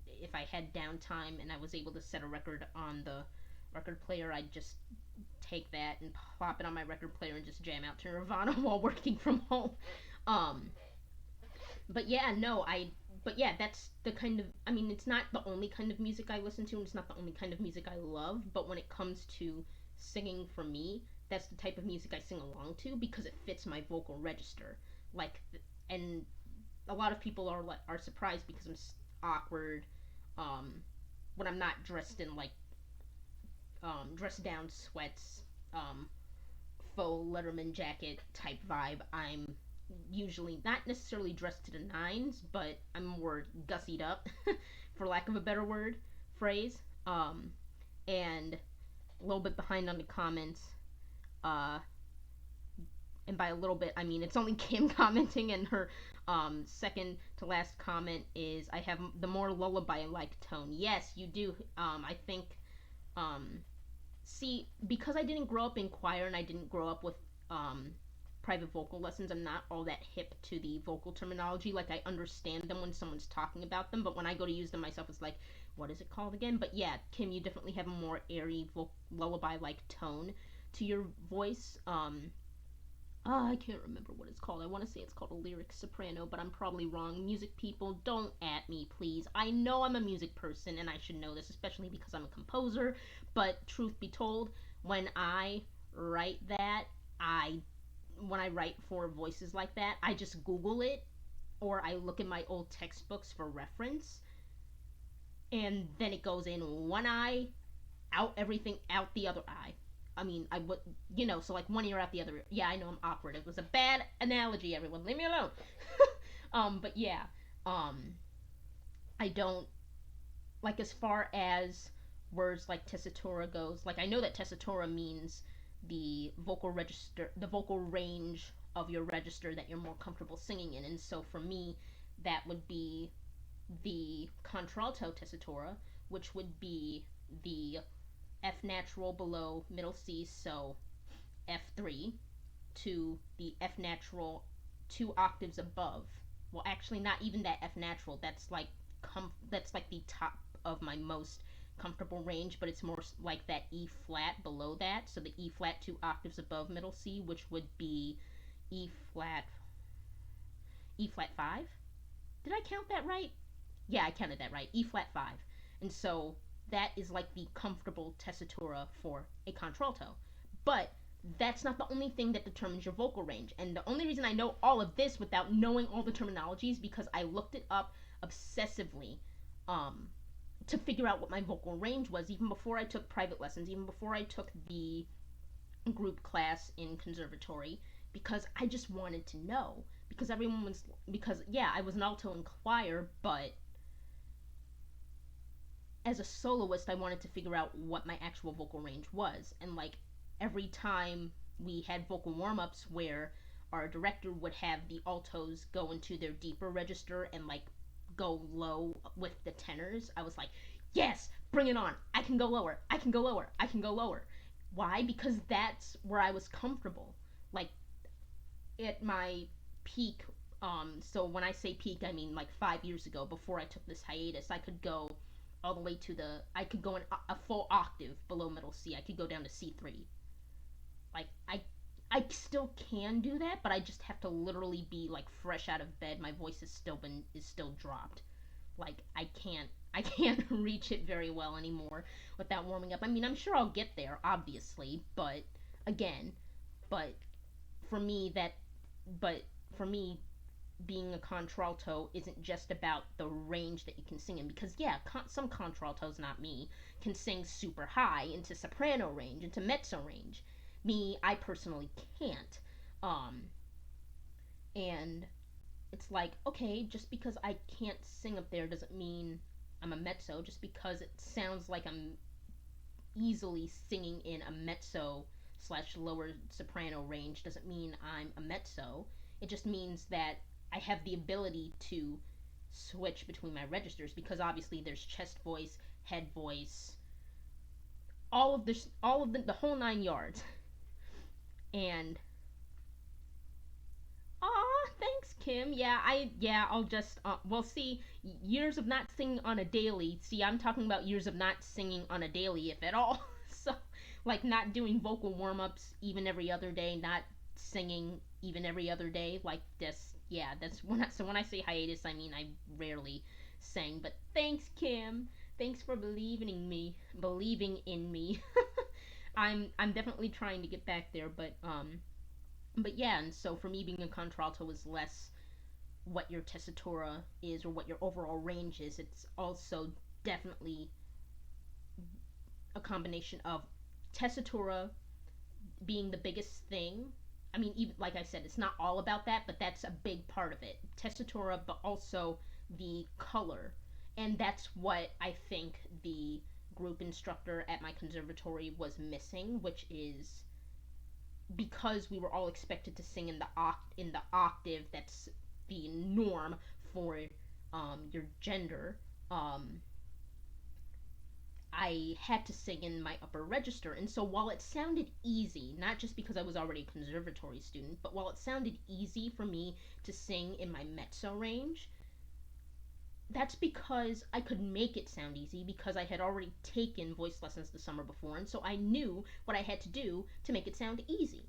if I had downtime and I was able to set a record on the record player, I'd just take that and plop it on my record player and just jam out to Nirvana while working from home. Um, but yeah, no, I. But yeah, that's the kind of. I mean, it's not the only kind of music I listen to, and it's not the only kind of music I love. But when it comes to singing for me, that's the type of music I sing along to because it fits my vocal register. Like, and a lot of people are surprised because I'm awkward. Um, when I'm not dressed in like dressed down sweats, faux Letterman jacket type vibe. I'm usually not necessarily dressed to the nines, but I'm more gussied up, for lack of a better phrase. And a little bit behind on the comments. Uh, and by a little bit, I mean it's only Kim commenting, and her second to last comment is, I have the more lullaby like tone. Yes, you do. I think um, see, because I didn't grow up in choir and I didn't grow up with private vocal lessons, I'm not all that hip to the vocal terminology. Like, I understand them when someone's talking about them, but when I go to use them myself, it's like, what is it called again? But yeah, Kim, you definitely have a more airy lullaby-like tone to your voice. I can't remember what it's called. I want to say it's called a lyric soprano, but I'm probably wrong. Music people, don't at me, please. I know I'm a music person, and I should know this, especially because I'm a composer. But truth be told, when I write that, I when I write for voices like that, I just Google it or I look at my old textbooks for reference, and then it goes in one eye, out everything, out the other eye. I mean, I would, so like one ear out the other ear. Yeah, I know I'm awkward. It was a bad analogy, everyone. Leave me alone. But yeah, um, I don't, like, as far as words like tessitura goes, like, I know that tessitura means the vocal range of your register that you're more comfortable singing in. And so for me, that would be the contralto tessitura, which would be the F natural below middle C, so F3, to the F natural 2 octaves above. Well, actually, not even that F natural. That's like the top of my most comfortable range, but it's more like that E flat below that. So the E flat 2 octaves above middle C, which would be E flat E flat 5. Did I count that right? Yeah, I counted that right. E flat 5. And so that is like the comfortable tessitura for a contralto. But that's not the only thing that determines your vocal range. And the only reason I know all of this without knowing all the terminologies because I looked it up obsessively um, to figure out what my vocal range was, even before I took private lessons, even before I took the group class in conservatory, because I just wanted to know. Because everyone was, because yeah, I was an alto in choir, but as a soloist, I wanted to figure out what my actual vocal range was. And like every time we had vocal warm ups where our director would have the altos go into their deeper register and like go low with the tenors, I was like, yes, bring it on. I can go lower. I can go lower. I can go lower. Why? Because that's where I was comfortable. Like at my peak, so when I say peak, I mean like 5 years ago, before I took this hiatus, I could go all the way to I could go a full octave below middle C. I could go down to C3. Like I still can do that, but I just have to literally be like fresh out of bed. My voice is still dropped. Like I can't reach it very well anymore without warming up. I mean, I'm sure I'll get there, obviously, but again, but for me that but for me being a contralto isn't just about the range that you can sing in, because yeah, some contraltos, not me, can sing super high into soprano range, into mezzo range. Me, I personally can't. um and it's like, okay, just because I can't sing up there doesn't mean I'm a mezzo. Just because it sounds like I'm easily singing in a mezzo slash lower soprano range doesn't mean I'm a mezzo. It just means that I have the ability to switch between my registers, because obviously there's chest voice, head voice, all of the whole 9 yards. And aw, thanks, Kim. I'll just well, see, years of not singing on a daily. See, I'm talking about years of not singing on a daily, if at all. So, like, not doing vocal warm ups even every other day, not singing even every other day. Like this, yeah, that's when I say hiatus, I mean I rarely sang. But thanks, Kim. Thanks for believing in me. I'm definitely trying to get back there, but yeah, and so for me, being a contralto is less what your tessitura is or what your overall range is. It's also definitely a combination of tessitura being the biggest thing. I mean, even like I said, it's not all about that, but that's a big part of it. Tessitura, but also the color. And that's what I think the group instructor at my conservatory was missing, which is because we were all expected to sing in the octave that's the norm for your gender. Um, I had to sing in my upper register, and so while it sounded easy, not just because I was already a conservatory student, but while it sounded easy for me to sing in my mezzo range, that's because I could make it sound easy because I had already taken voice lessons the summer before, and so I knew what I had to do to make it sound easy.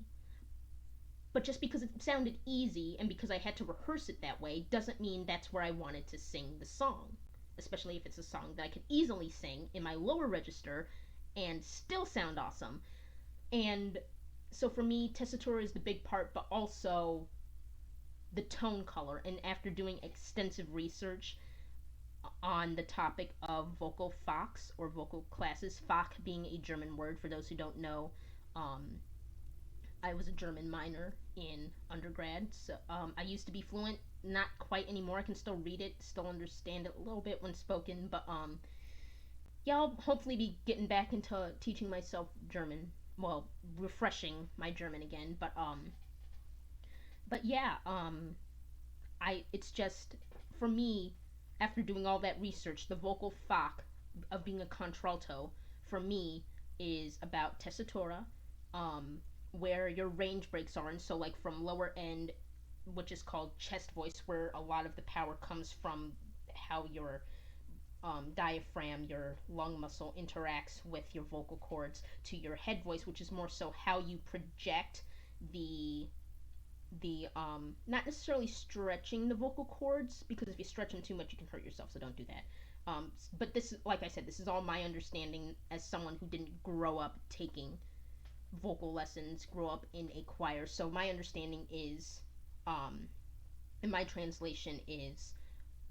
But just because it sounded easy and because I had to rehearse it that way doesn't mean that's where I wanted to sing the song. Especially if it's a song that I could easily sing in my lower register and still sound awesome. And So for me, tessitura is the big part, but also the tone color. And after doing extensive research on the topic of vocal Fox or vocal classes, Fach being a German word for those who don't know, um, I was a German minor in undergrad, so I used to be fluent. Not quite anymore. I can still read it, still understand it a little bit when spoken, but yeah, I'll hopefully be getting back into teaching myself German. Well, refreshing my German again, but yeah, I it's just for me after doing all that research, the vocal Fach of being a contralto for me is about tessitura, um, where your range breaks are, and so like from lower end, which is called chest voice, where a lot of the power comes from how your diaphragm, your lung muscle interacts with your vocal cords, to your head voice, which is more so how you project the not necessarily stretching the vocal cords, because if you stretch them too much you can hurt yourself, so don't do that. But this, like I said, this is all my understanding as someone who didn't grow up taking vocal lessons, grow up in a choir. So my understanding is, um, and my translation is,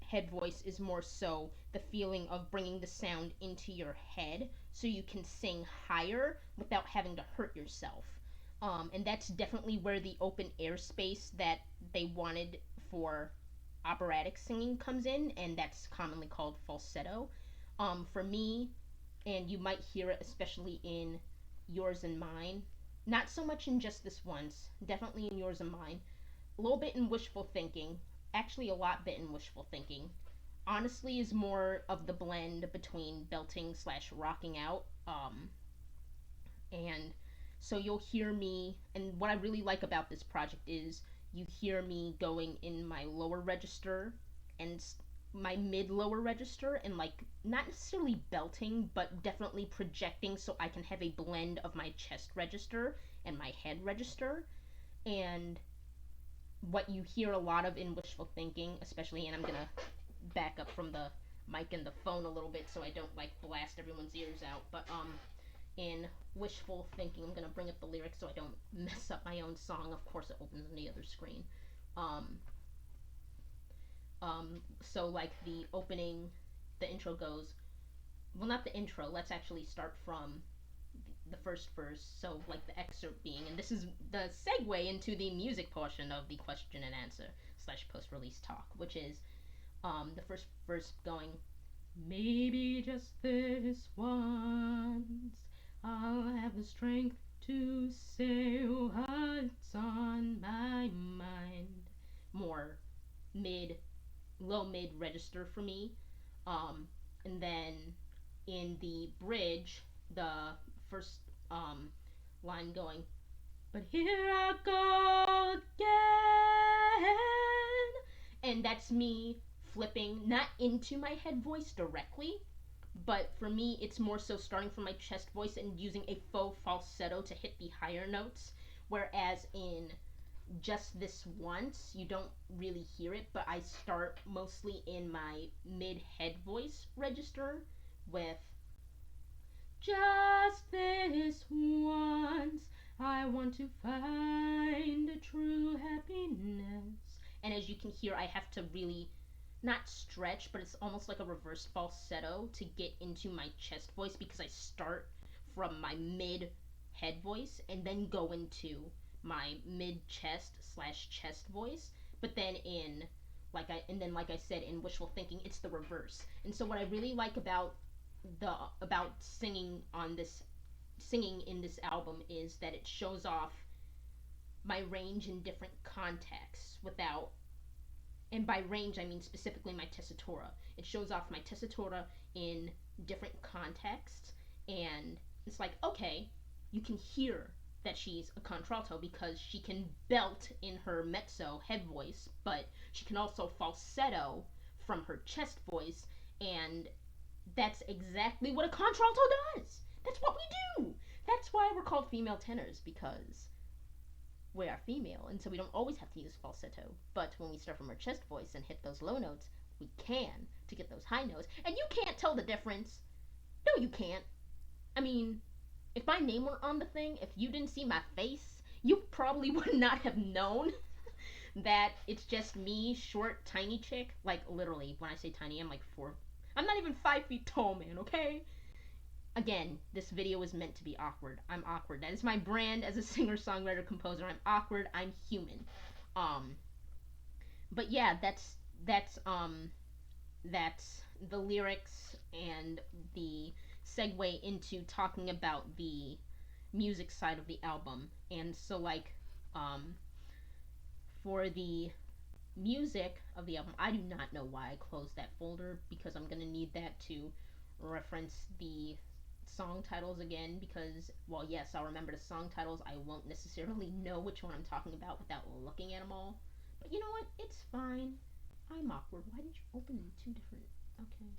head voice is more so the feeling of bringing the sound into your head so you can sing higher without having to hurt yourself. And that's definitely where the open air space that they wanted for operatic singing comes in, and that's commonly called falsetto. For me, and you might hear it especially in yours and mine, not so much in just this once, definitely in yours and mine, a little bit in wishful thinking, actually a lot bit in wishful thinking, honestly is more of the blend between belting slash rocking out. And so you'll hear me, and what I really like about this project is you hear me going in my lower register and my mid lower register, and like not necessarily belting but definitely projecting so I can have a blend of my chest register and my head register. And what you hear a lot of in wishful thinking, especially, and I'm gonna back up from the mic and the phone a little bit so I don't like blast everyone's ears out, but in wishful thinking, I'm gonna bring up the lyrics so I don't mess up my own song. Of course, it opens on the other screen. Um, so like the opening, the intro goes. Well, not the intro. Let's actually start from the first verse. So like the excerpt being, and this is the segue into the music portion of the question and answer slash post release talk, which is the first verse going, maybe just this once I'll have the strength to say what's on my mind. More mid, low mid register for me. Um, and then in the bridge, the first line going, but here I go again. And that's me flipping not into my head voice directly, but for me it's more so starting from my chest voice and using a faux falsetto to hit the higher notes, whereas in just this once you don't really hear it, but I start mostly in my mid head voice register with just this once I want to find a true happiness. And as you can hear, I have to really not stretch, but it's almost like a reverse falsetto to get into my chest voice, because I start from my mid head voice and then go into my mid chest slash chest voice. But then like I said in wishful thinking, it's the reverse. And so what I really like about singing on this singing in this album is that it shows off my range in different contexts without, and by range I mean specifically my tessitura. It shows off my tessitura in different contexts, and it's like, okay, you can hear that she's a contralto because she can belt in her mezzo head voice, but she can also falsetto from her chest voice, and that's exactly what a contralto does. That's what we do. That's why we're called female tenors, because we are female, and so we don't always have to use falsetto. But when we start from our chest voice and hit those low notes, we can to get those high notes. And you can't tell the difference. No, you can't. I mean, if my name were on the thing, if you didn't see my face, you probably would not have known that it's just me, short, tiny chick. Like, literally, when I say tiny, I'm like 4. I'm not even 5 feet tall, man, okay? Again, this video is meant to be awkward. I'm awkward. That is my brand as a singer, songwriter, composer. I'm awkward. I'm human. Um, but yeah, that's the lyrics and the segue into talking about the music side of the album. And so, like, um, for the music of the album, I do not know why I closed that folder because I'm gonna need that to reference the song titles again because, well, yes, I'll remember the song titles. I won't necessarily know which one I'm talking about without looking at them all. But you know what? It's fine. I'm awkward. Why did you open two different? Okay.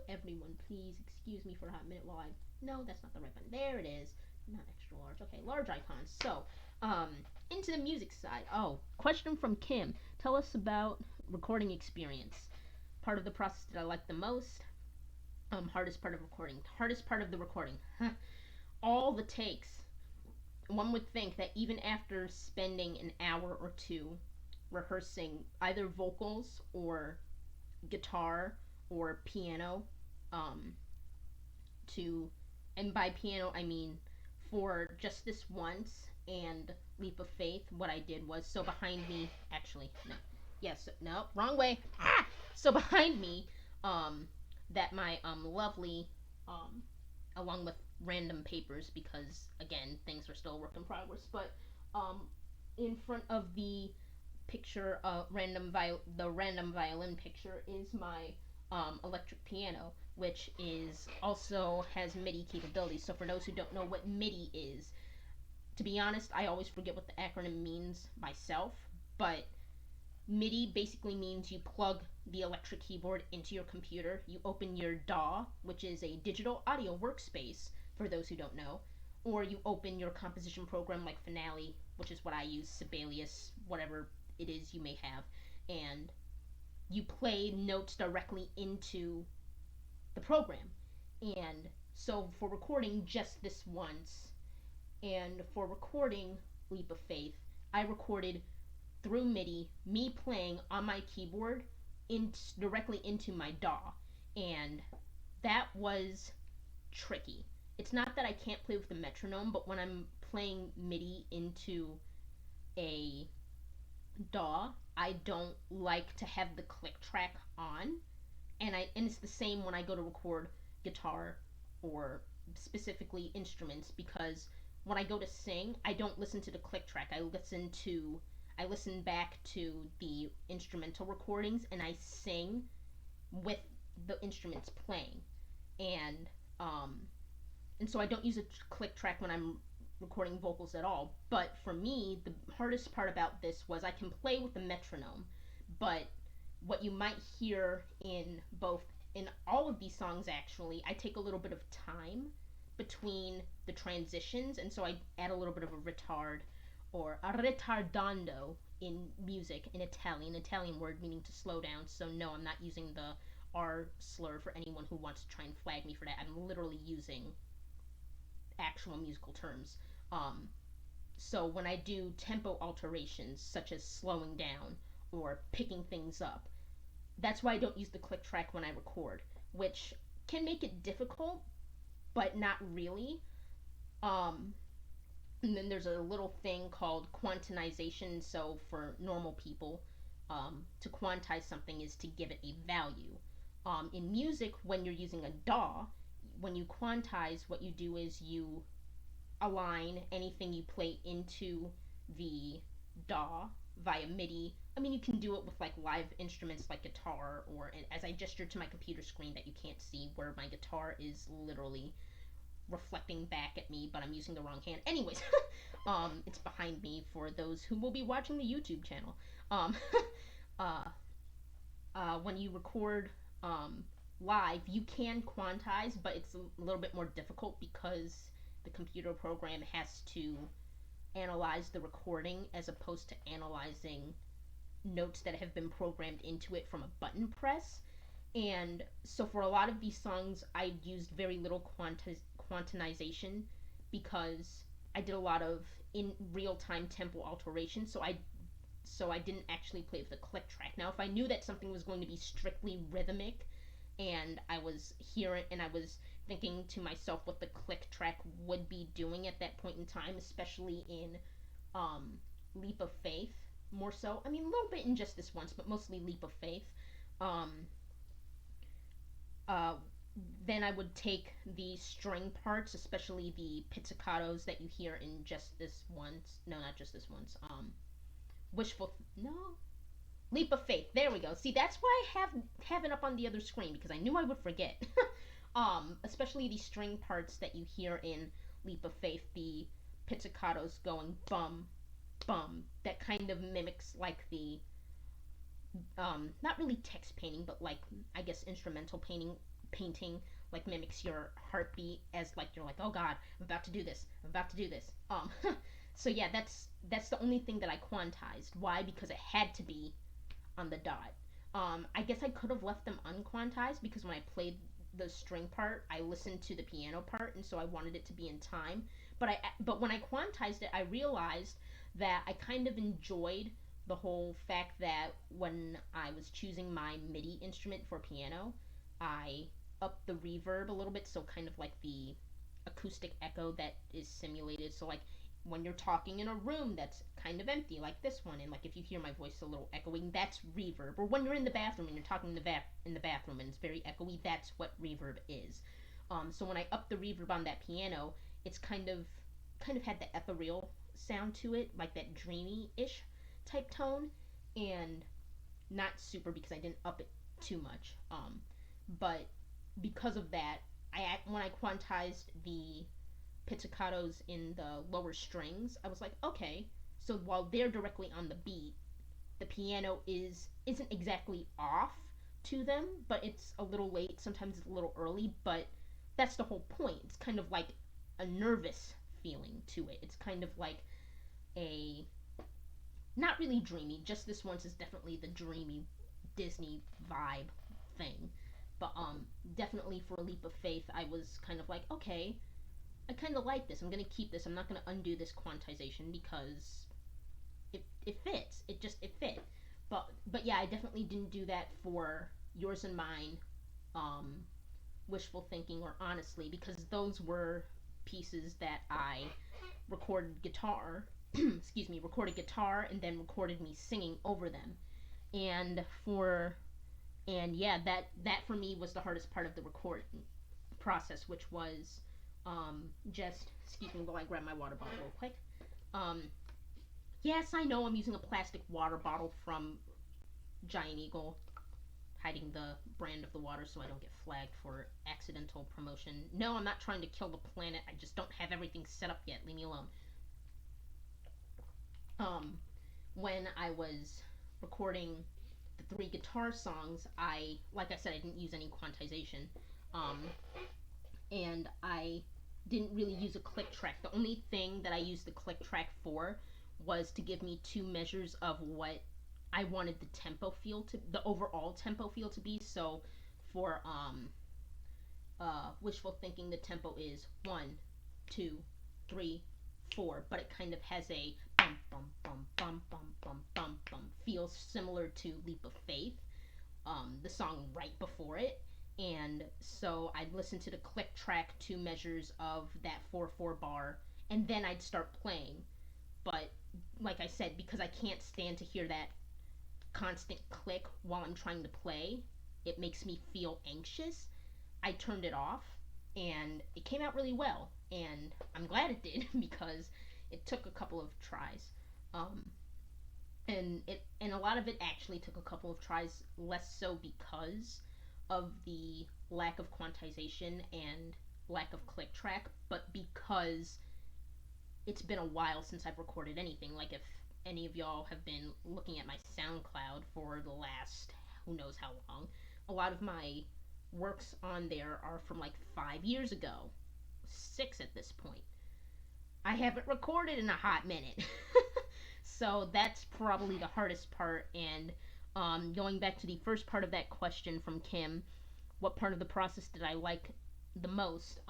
Everyone, please excuse me for a hot minute while I. No, that's not the right button. There it is. Not extra large. Okay, large icons. So, um, into the music side. Oh, question from Kim. Tell us about recording experience. Part of the process that I like the most. Hardest part of recording. Hardest part of the recording. All the takes. One would think that even after spending an hour or two rehearsing either vocals or guitar or piano, um, to, and by piano I mean for just this once and Leap of Faith, what I did was, so behind me, actually, no, yes, no, wrong way, so behind me, um, that my, lovely, um, along with random papers, because, again, things are still a work in progress, but, in front of the picture, the random violin picture is my electric piano, which is also has MIDI capabilities. So for those who don't know what MIDI is, to be honest, I always forget what the acronym means myself, but MIDI basically means you plug the electric keyboard into your computer, you open your DAW, which is a digital audio workspace, for those who don't know, or you open your composition program like Finale, which is what I use, Sibelius, whatever it is you may have, and you play notes directly into the program. And so for recording just this once, and for recording Leap of Faith, I recorded through MIDI, me playing on my keyboard directly into my DAW. And that was tricky. It's not that I can't play with the metronome, but when I'm playing MIDI into a DAW, I don't like to have the click track on, and it's the same when I go to record guitar or specifically instruments, because when I go to sing, I don't listen to the click track. I listen back to the instrumental recordings and I sing with the instruments playing, and um and so I don't use a click track when I'm recording vocals at all. But for me, the hardest part about this was I can play with the metronome, but what you might hear in all of these songs, actually, I take a little bit of time between the transitions, and so I add a little bit of a retard or a ritardando in music in Italian word meaning to slow down. So no, I'm not using the R slur for anyone who wants to try and flag me for that. I'm literally using actual musical terms. Um, so when I do tempo alterations, such as slowing down or picking things up, that's why I don't use the click track when I record, which can make it difficult, but not really. Um, and then there's a little thing called quantization. So for normal people, to quantize something is to give it a value. In music, when you're using a DAW, when you quantize, what you do is you align anything you play into the DAW via MIDI. I mean, you can do it with like live instruments like guitar, or as I gesture to my computer screen that you can't see, where my guitar is literally reflecting back at me, but I'm using the wrong hand. Anyways, it's behind me for those who will be watching the YouTube channel. Um, uh, when you record live, you can quantize, but it's a little bit more difficult because the computer program has to analyze the recording as opposed to analyzing notes that have been programmed into it from a button press. And so for a lot of these songs, I used very little quantization because I did a lot of in real time tempo alteration, so I didn't actually play with the click track. Now, if I knew that something was going to be strictly rhythmic, and I was hearing and I was thinking to myself what the click track would be doing at that point in time, especially in um, Leap of Faith, more so. I mean, a little bit in Just This Once, but mostly Leap of Faith. Um, uh, then I would take the string parts, especially the pizzicatos that you hear in Just This Once. No, not Just This Once. No, Leap of Faith. There we go. See, that's why I have it up on the other screen because I knew I would forget. Especially the string parts that you hear in Leap of Faith, the pizzicatos going bum bum. That kind of mimics like the not really text painting, but like I guess instrumental painting like mimics your heartbeat as like you're like, oh god, I'm about to do this, I'm about to do this. So yeah, that's the only thing that I quantized. Why? Because it had to be on the dot. I guess I could have left them unquantized because when I played the string part, I listened to the piano part, and so I wanted it to be in time. But when I quantized it, I realized that I kind of enjoyed the whole fact that when I was choosing my MIDI instrument for piano, I upped the reverb a little bit, so kind of like the acoustic echo that is simulated. So like when you're talking in a room that's kind of empty, like this one, and like if you hear my voice a little echoing, that's reverb. Or when you're in the bathroom and you're talking in the bathroom and it's very echoey, that's what reverb is. So when I up the reverb on that piano, it's kind of had the ethereal sound to it, like that dreamy-ish type tone, and not super because I didn't up it too much. But because of that, when I quantized the pizzicatos in the lower strings, I was like, okay, so while they're directly on the beat, the piano isn't exactly off to them, but it's a little late. Sometimes it's a little early, but that's the whole point. It's kind of like a nervous feeling to it. It's kind of like a not really dreamy. Just This Once is definitely the dreamy Disney vibe thing. But definitely for a Leap of Faith, I was kind of like, okay, I kind of like this. I'm gonna keep this. I'm not gonna undo this quantization because it fits. It fit. But yeah, I definitely didn't do that for Yours and Mine, um, Wishful Thinking, or Honestly, because those were pieces that I recorded guitar. Excuse me, recorded guitar and then recorded me singing over them. And for and yeah, that for me was the hardest part of the record process, which was just excuse me while I grab my water bottle real quick. Um, yes, I know I'm using a plastic water bottle from Giant Eagle, hiding the brand of the water so I don't get flagged for accidental promotion. No, I'm not trying to kill the planet. I just don't have everything set up yet. Leave me alone. Um, when I was recording the three guitar songs, like I said, I didn't use any quantization. Um, and I didn't really use a click track. The only thing that I used the click track for was to give me two measures of what I wanted the overall tempo feel to be. So for Wishful Thinking, the tempo is 1, 2, 3, 4, but it kind of has a bum bum bum bum bum bum bum bum feels similar to Leap of Faith, the song right before it. And so I'd listen to the click track two measures of that 4/4 bar, and then I'd start playing. But like I said, because I can't stand to hear that constant click while I'm trying to play, it makes me feel anxious. I turned it off, and it came out really well. And I'm glad it did because it took a couple of tries. Um, and a lot of it actually took a couple of tries, less so because of the lack of quantization and lack of click track, but because it's been a while since I've recorded anything. Like if any of y'all have been looking at my SoundCloud for the last who knows how long, a lot of my works on there are from like 5 years ago, 6 at this point. I haven't recorded in a hot minute. So that's probably the hardest part. And going back to the first part of that question from Kim, what part of the process did I like the most?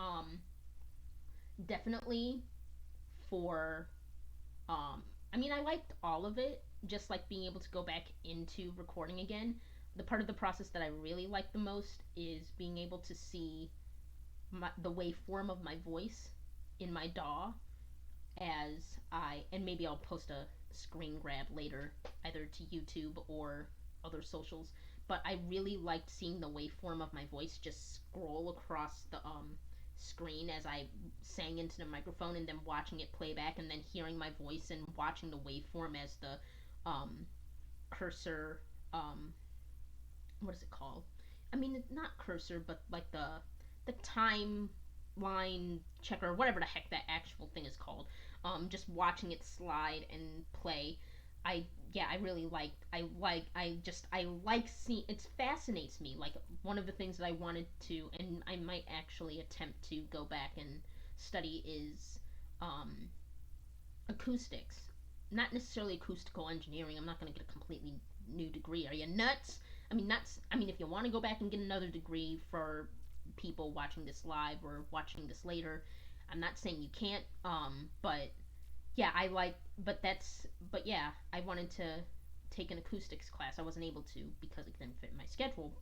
Definitely for I mean, I liked all of it, just like being able to go back into recording again. The part of the process that I really like the most is being able to see the waveform of my voice in my DAW as and maybe I'll post a screen grab later, either to YouTube or other socials. But I really liked seeing the waveform of my voice just scroll across the screen as I sang into the microphone, and then watching it play back, and then hearing my voice and watching the waveform as the um, cursor, what is it called? I mean, not cursor, but like the timeline checker, whatever the heck that actual thing is called. Just watching it slide and play. I yeah, I really I like seeing it. Fascinates me. Like, one of the things that I wanted to, and I might actually attempt to go back and study, is um, acoustics. Not necessarily acoustical engineering. I'm not going to get a completely new degree. Are you nuts? I mean, nuts. I mean, if you want to go back and get another degree, for people watching this live or watching this later, I'm not saying you can't. But yeah, I like. But yeah, I wanted to take an acoustics class. I wasn't able to because it didn't fit my schedule.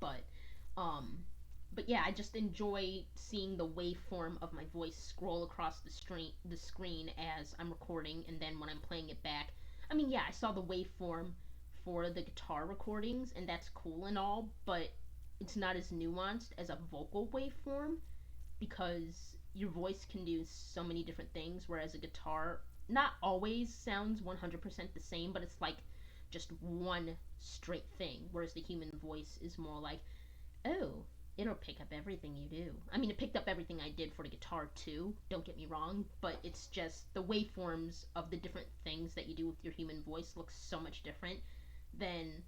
Um, but yeah, I just enjoy seeing the waveform of my voice scroll across the screen as I'm recording, and then when I'm playing it back. I mean, yeah, I saw the waveform for the guitar recordings, and that's cool and all, but it's not as nuanced as a vocal waveform, because your voice can do so many different things, whereas a guitar not always sounds 100% the same, but it's like just one straight thing, whereas the human voice is more like, oh, it'll pick up everything you do. I mean, it picked up everything I did for the guitar too, don't get me wrong, but it's just the waveforms of the different things that you do with your human voice looks so much different than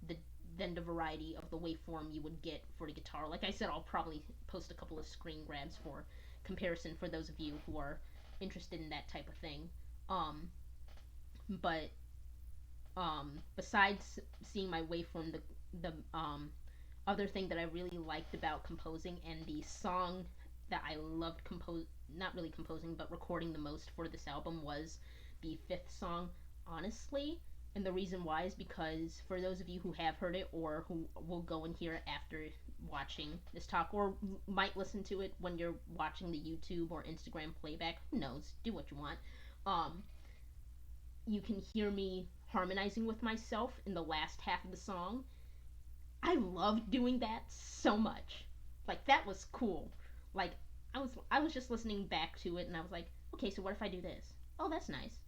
the than the variety of the waveform you would get for the guitar. Like I said, I'll probably post a couple of screen grabs for comparison for those of you who are interested in that type of thing. Um, but besides seeing my waveform, the other thing that I really liked about composing, and the song that I loved not really composing, but recording the most for this album, was the fifth song, Honestly. And the reason why is because, for those of you who have heard it or who will go and hear it after watching this talk, or might listen to it when you're watching the YouTube or Instagram playback, who knows, do what you want. Um, you can hear me harmonizing with myself in the last half of the song. I loved doing that so much. Like, that was cool. Like, I was just listening back to it, and I was like, okay, so what if I do this? Oh, that's nice.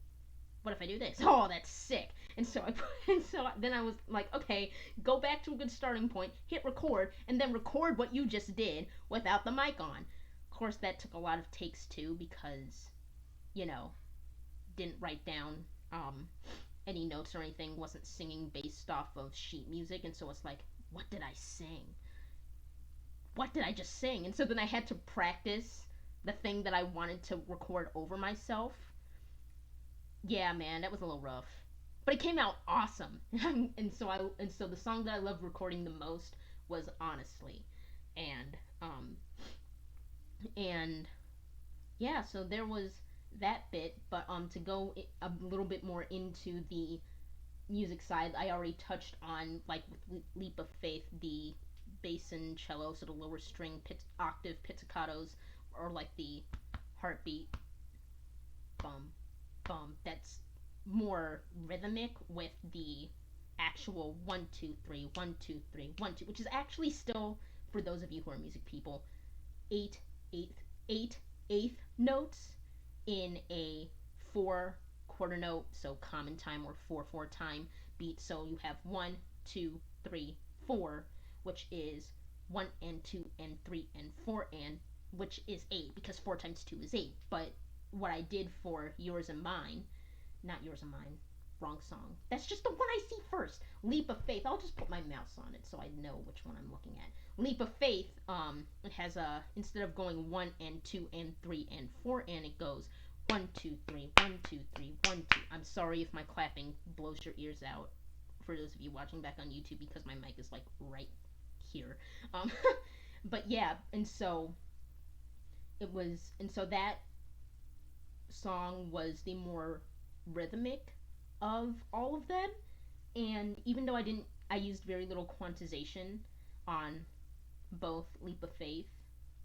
What if I do this? Oh, that's sick. And so then I was like, okay, go back to a good starting point, hit record, and then record what you just did without the mic on. Of course, that took a lot of takes too, because, you know, didn't write down any notes or anything, wasn't singing based off of sheet music, and so it's like, what did I sing? What did I just sing? And so then I had to practice the thing that I wanted to record over myself. Yeah, man, that was a little rough, but it came out awesome. And so the song that I loved recording the most was Honestly, and and yeah, so there was that bit. But to go a little bit more into the music side, I already touched on, like, with Leap of Faith, the bass and cello, so the lower string octave pizzicatos, or like the heartbeat, bum that's more rhythmic, with the actual 1 2 3 1 2 3 1 2, which is actually still, for those of you who are music people, eight eighth eight eighth notes in a 4 quarter note, so common time, or 4/4 time beat. So you have 1 2 3 4, which is 1 and 2 and 3 and 4, and which is 8, because 4 times 2 is 8. But what I did for Yours and Mine, not Yours and Mine, wrong song. That's just the one I see first. Leap of Faith. I'll just put my mouse on it so I know which one I'm looking at. Leap of Faith, it has a, instead of going 1 and 2 and 3 and 4, and it goes 1 2 3 1 2 3 1 2. I'm sorry if my clapping blows your ears out, for those of you watching back on YouTube, because my mic is like right here. Um, but yeah, and so that song was the more rhythmic of all of them. And even though I used very little quantization on both Leap of Faith.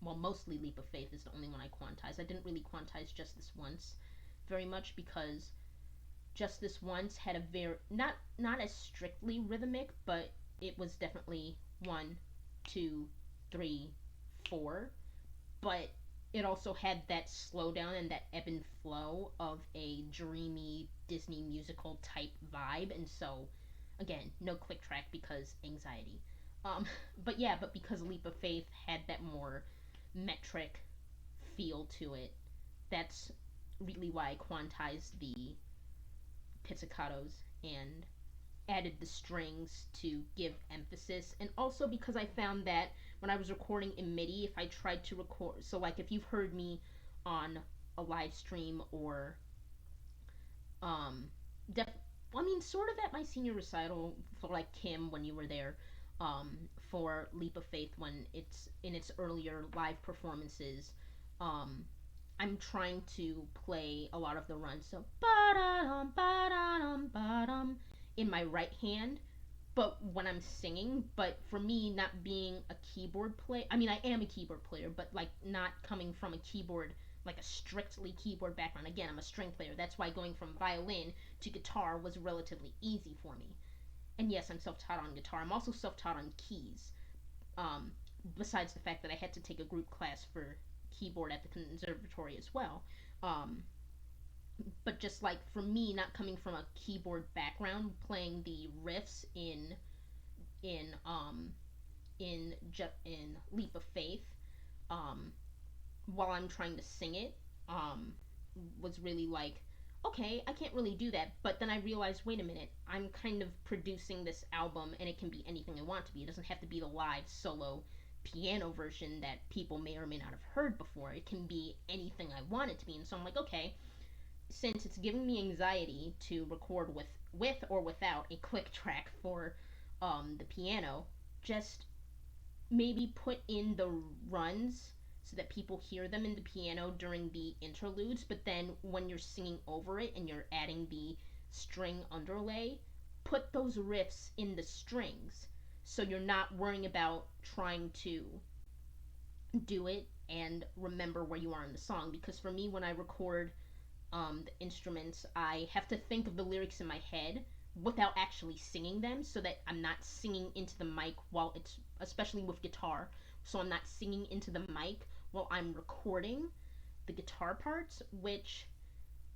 Well, mostly Leap of Faith is the only one I quantized. I didn't really quantize Just This Once very much because Just This Once had a very not as strictly rhythmic, but it was definitely 1, 2, 3, 4. But it also had that slowdown and that ebb and flow of a dreamy Disney musical type vibe, and so again, no click track because anxiety. Um, but yeah, but because Leap of Faith had that more metric feel to it, that's really why I quantized the pizzicatos and added the strings to give emphasis. And also because I found that when I was recording in MIDI, if I tried to record, so like if you've heard me on a live stream or um, def- I mean, sort of at my senior recital for like Kim when you were there, for Leap of Faith when it's in its earlier live performances. Um, I'm trying to play a lot of the runs, so ba-da-dum, ba-da-dum, ba-dum, in my right hand, but when I'm singing, but for me, not being a keyboard player, I mean, I am a keyboard player, but like not coming from a keyboard, like a strictly keyboard background. Again, I'm a string player. That's why going from violin to guitar was relatively easy for me. And yes, I'm self taught on guitar. I'm also self taught on keys. Um, Besides the fact that I had to take a group class for keyboard at the conservatory as well. Um, but just like for me, not coming from a keyboard background, playing the riffs in in Leap of Faith, um, while I'm trying to sing it, um, was really like, okay, I can't really do that. But then I realized, wait a minute, I'm kind of producing this album, and it can be anything I want to be. It doesn't have to be the live solo piano version that people may or may not have heard before. It can be anything I want it to be. And so I'm like, okay, since it's giving me anxiety to record with or without a click track for the piano, just maybe put in the runs so that people hear them in the piano during the interludes, but then when you're singing over it and you're adding the string underlay, put those riffs in the strings so you're not worrying about trying to do it and remember where you are in the song. Because for me, when I record the instruments, I have to think of the lyrics in my head without actually singing them so that I'm not singing into the mic while it's, especially with guitar, so I'm not singing into the mic while I'm recording the guitar parts, which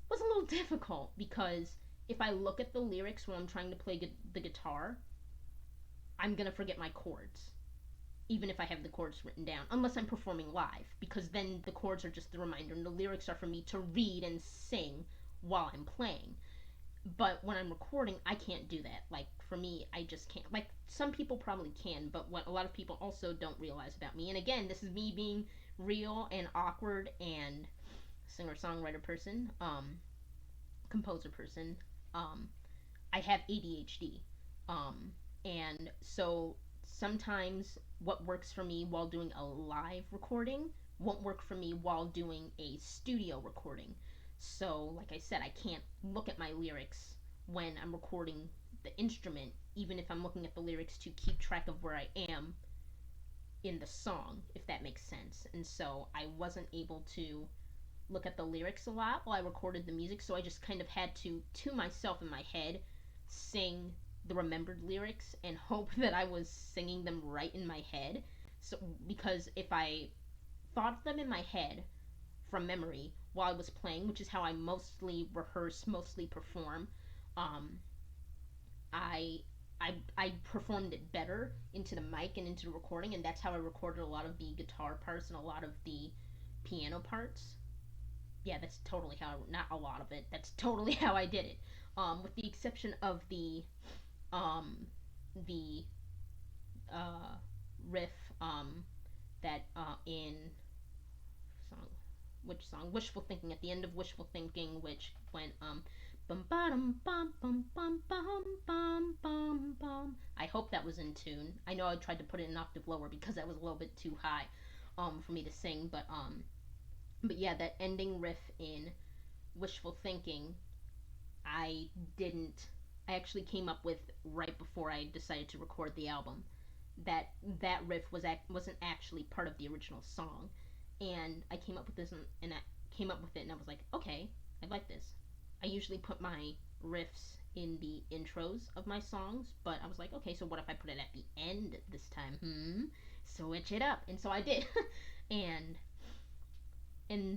was a little difficult because if I look at the lyrics when I'm trying to play the guitar, I'm gonna forget my chords even if I have the chords written down, unless I'm performing live, because then the chords are just the reminder and the lyrics are for me to read and sing while I'm playing. But when I'm recording, I can't do that. Like, for me, I just can't. Like, some people probably can, but what a lot of people also don't realize about me, and again, this is me being real and awkward and singer-songwriter person, composer person, um, I have ADHD. Um, and so sometimes what works for me while doing a live recording won't work for me while doing a studio recording. So, like I said, I can't look at my lyrics when I'm recording the instrument, even if I'm looking at the lyrics to keep track of where I am in the song, if that makes sense. And so I wasn't able to look at the lyrics a lot while I recorded the music, so I just kind of had to myself in my head, sing the remembered lyrics and hope that I was singing them right in my head. So because if I thought of them in my head from memory while I was playing, which is how I mostly rehearse, mostly perform, um, I I performed it better into the mic and into the recording, and that's how I recorded a lot of the guitar parts and a lot of the piano parts. Yeah, that's totally how. Not a lot of it. That's totally how I did it. With the exception of um, the uh, riff that in song, which song? Wishful Thinking. At the end of Wishful Thinking, which went bum bum bum bum bum bum bum bum bum. I hope that was in tune. I know I tried to put it an octave lower because that was a little bit too high for me to sing, but yeah, that ending riff in Wishful Thinking, I didn't. I actually came up with right before I decided to record the album. That that riff wasn't actually part of the original song, and I came up with this and I came up with it and I was like, okay, I like this. I usually put my riffs in the intros of my songs, but I was like, okay, so what if I put it at the end this time? Switch it up, and so I did, and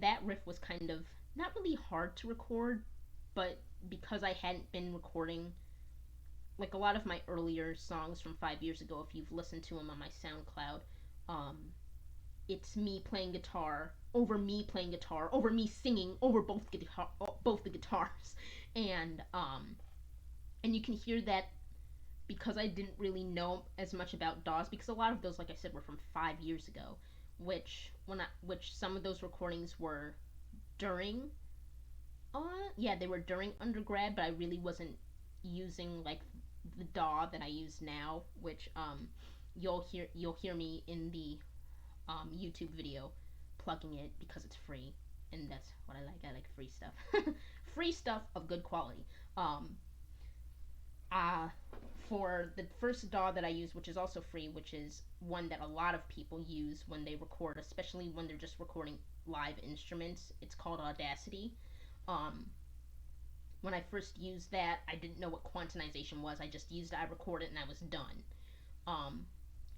that riff was kind of not really hard to record, but because I hadn't been recording like a lot of my earlier songs from 5 years ago, if you've listened to them on my SoundCloud, um, it's me playing guitar over me singing over both the guitars, and you can hear that because I didn't really know as much about DAWs because a lot of those, like I said, were from 5 years ago, which some of those recordings were during they were during undergrad, but I really wasn't using like the DAW that I use now, which you'll hear me in the YouTube video plugging it because it's free, and that's what I like. I like free stuff, free stuff of good quality. Um, uh, for the first DAW that I use, which is also free, which is one that a lot of people use when they record, especially when they're just recording live instruments. It's called Audacity. Um, when I first used that, I didn't know what quantization was. I recorded and I was done. Um,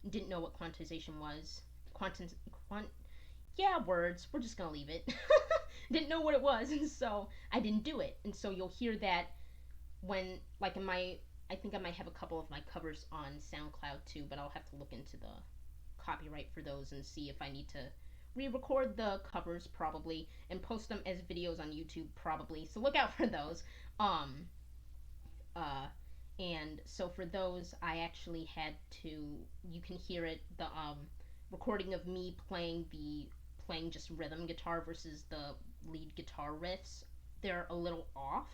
didn't know what quantization was. Quant, yeah, words. We're just gonna leave it. Didn't know what it was, and so I didn't do it. And so you'll hear that when, like in my, I think I might have a couple of my covers on SoundCloud too, but I'll have to look into the copyright for those and see if I need to re-record the covers probably and post them as videos on YouTube probably. So look out for those. Um, uh, and so for those, I actually had to. You can hear it. The recording of me playing just rhythm guitar versus the lead guitar riffs. They're a little off.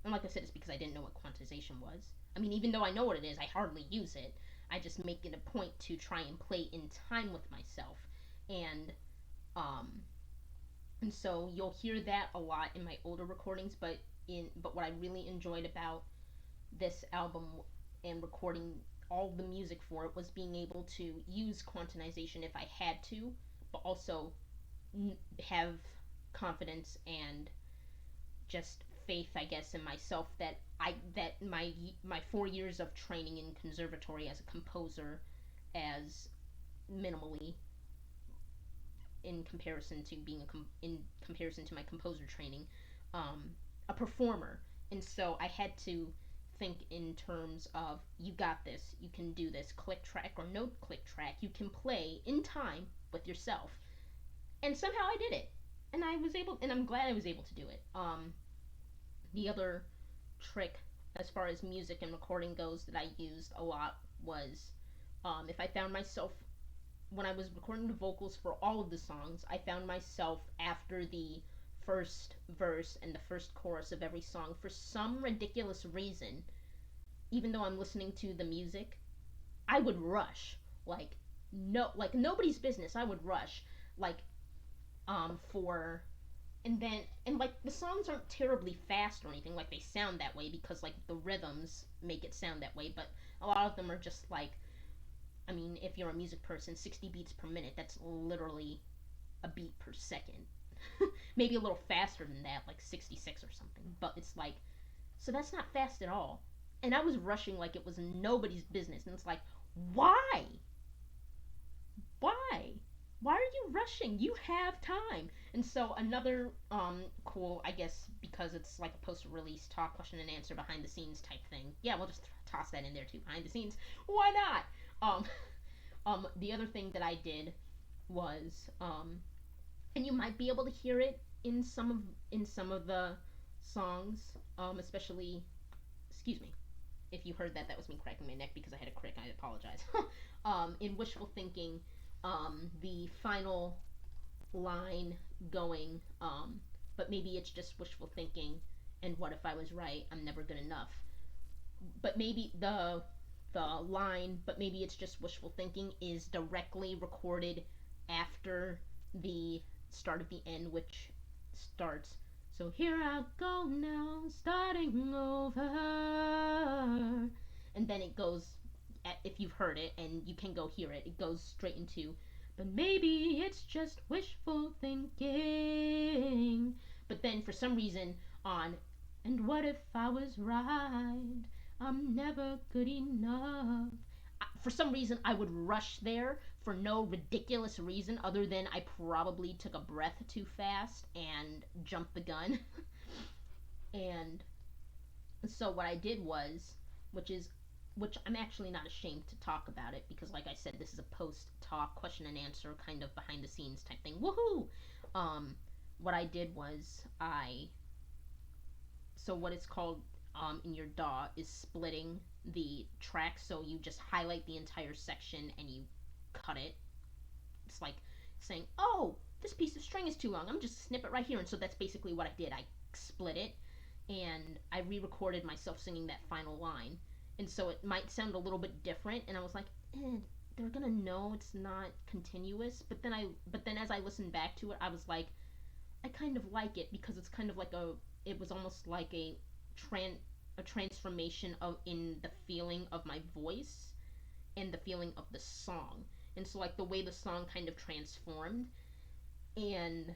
And like I said, it's because I didn't know what quantization was. I mean, even though I know what it is, I hardly use it. I just make it a point to try and play in time with myself. And um, so you'll hear that a lot in my older recordings, but what I really enjoyed about this album and recording all the music for it was being able to use quantization if I had to, but also have confidence and just faith, I guess, in myself that my 4 years of training in conservatory as a composer, as minimally in comparison to my composer training, um, a performer, and so I had to think in terms of you got this, you can do this, click track or no click track, you can play in time with yourself, and somehow I did it, and I'm glad I was able to do it. The other trick as far as music and recording goes that I used a lot was if I found myself when I was recording the vocals for all of the songs, I found myself after the first verse and the first chorus of every song, for some ridiculous reason, even though I'm listening to the music, I would rush. Like nobody's business. I would rush. Like for and like the songs aren't terribly fast or anything, like they sound that way because like the rhythms make it sound that way, but a lot of them are just like, I mean, if you're a music person, 60 beats per minute, that's literally a beat per second. Maybe a little faster than that, like 66 or something. But it's like, so that's not fast at all. And I was rushing like it was nobody's business. And it's like, why? Why? Why are you rushing? You have time. And so another cool, I guess, because it's like a post-release talk, question and answer, behind the scenes type thing. Yeah, we'll just toss that in there too. Behind the scenes. Why not? The other thing that I did was, and you might be able to hear it in some of the songs, especially, excuse me, if you heard that, that was me cracking my neck because I had a crick. I apologize. In Wishful Thinking, the final line going, but maybe it's just wishful thinking, and what if I was right? I'm never good enough. But maybe the line, but maybe it's just wishful thinking, is directly recorded after the start of the end, which starts, So here I go now, starting over. And then it goes, if you've heard it and you can go hear it, it goes straight into, but maybe it's just wishful thinking. But then for some reason on, and what if I was right? I'm never good enough. For some reason, I would rush there for no ridiculous reason other than I probably took a breath too fast and jumped the gun. And so what I did was, which is which I'm actually not ashamed to talk about it because like I said, this is a post talk question and answer kind of behind the scenes type thing. Woohoo! What I did was what it's called in your DAW is splitting the track, so you just highlight the entire section and you cut it. It's like saying, oh, this piece of string is too long, I'm just snip it right here. And so that's basically what I did. I split it and I re-recorded myself singing that final line, and so it might sound a little bit different, and I was like, they're gonna know it's not continuous. But then as I listened back to it, I was like, I kind of like it because it's kind of like it was almost like a transformation of in the feeling of my voice and the feeling of the song. And so like the way the song kind of transformed, and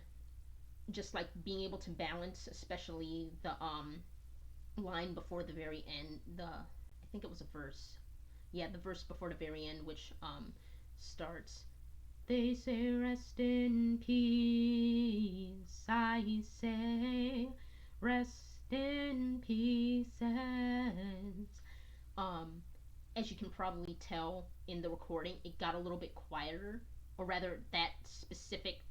just like being able to balance, especially the line before the very end, I think it was a verse. Yeah, the verse before the very end, which starts, they say rest in peace, I say rest in pieces. Um, as you can probably tell in the recording, it got a little bit quieter, or rather, that specific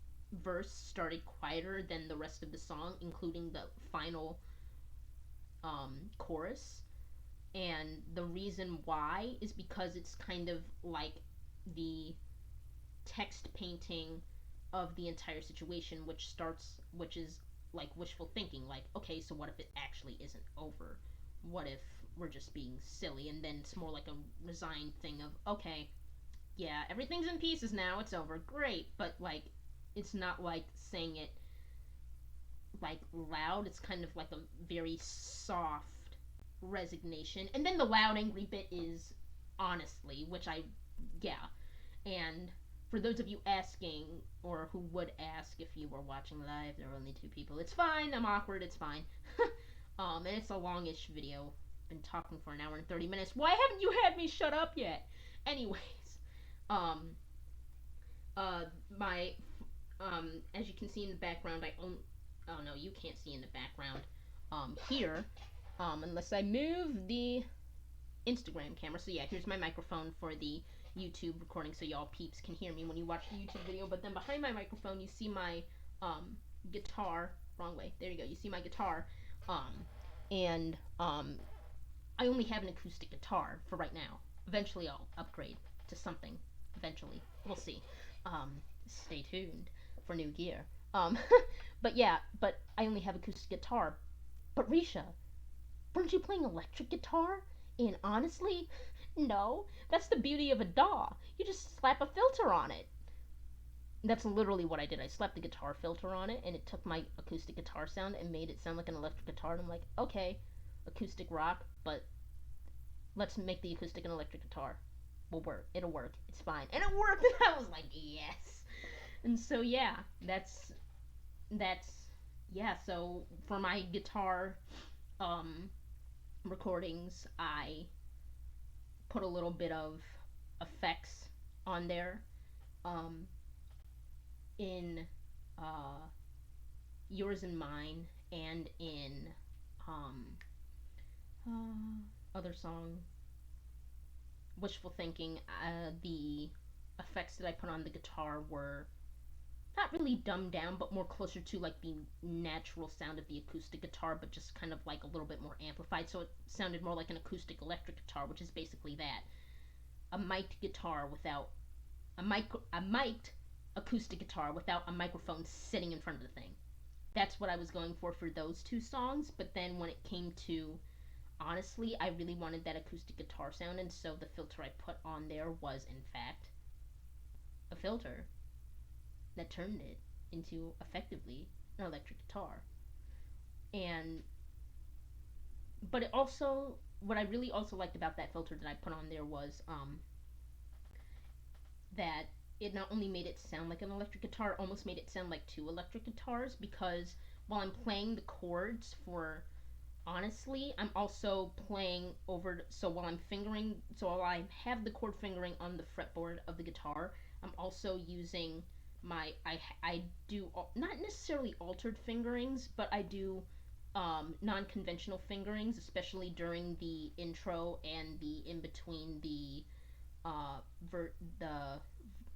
verse started quieter than the rest of the song, including the final chorus. And the reason why is because it's kind of like the text painting of the entire situation, which is like wishful thinking. Like, okay, so what if it actually isn't over? What if we're just being silly? And then it's more like a resigned thing of, okay, yeah, everything's in pieces now, it's over, great. But like, it's not like saying it like loud. It's kind of like a very soft resignation. And then the loud angry bit is honestly, which I, yeah. And for those of you asking, or who would ask if you were watching live, there are only two people. It's fine. I'm awkward. It's fine. And it's a longish video. Been talking for an hour and 30 minutes. Why haven't you had me shut up yet? Anyways, um, my, as you can see in the background, oh no, you can't see in the background. Here, unless I move the Instagram camera. So yeah, here's my microphone for the YouTube recording, so y'all peeps can hear me when you watch the YouTube video. But then behind my microphone, you see my guitar. Wrong way. There you go. You see my guitar. And I only have an acoustic guitar for right now. Eventually, I'll upgrade to something. Eventually, we'll see. Stay tuned for new gear. But yeah, but I only have acoustic guitar. But Risha, weren't you playing electric guitar? And honestly, no. That's the beauty of a DAW. You just slap a filter on it. That's literally what I did. I slapped the guitar filter on it, and it took my acoustic guitar sound and made it sound like an electric guitar. And I'm like, okay, acoustic rock, but let's make the acoustic an electric guitar. Will work. It'll work. It's fine. And it worked, and I was like, yes. And so yeah, that's yeah. So for my guitar recordings, I put a little bit of effects on there. In Yours and Mine, and in other song, Wishful Thinking, the effects that I put on the guitar were not really dumbed down, but more closer to like the natural sound of the acoustic guitar, but just kind of like a little bit more amplified. So it sounded more like an acoustic electric guitar, which is basically that. A mic'd guitar without a mic'd acoustic guitar without a microphone sitting in front of the thing. That's what I was going for those two songs. But then when it came to, honestly, I really wanted that acoustic guitar sound, and so the filter I put on there was in fact a filter that turned it into effectively an electric guitar. And but it also, what I really also liked about that filter that I put on there was that it not only made it sound like an electric guitar, it almost made it sound like two electric guitars, because while I'm playing the chords for honestly, I'm also playing over. So while I'm fingering, so while I have the chord fingering on the fretboard of the guitar, I'm also using I do not necessarily altered fingerings, but I do non-conventional fingerings, especially during the intro and the in between the uh ver- the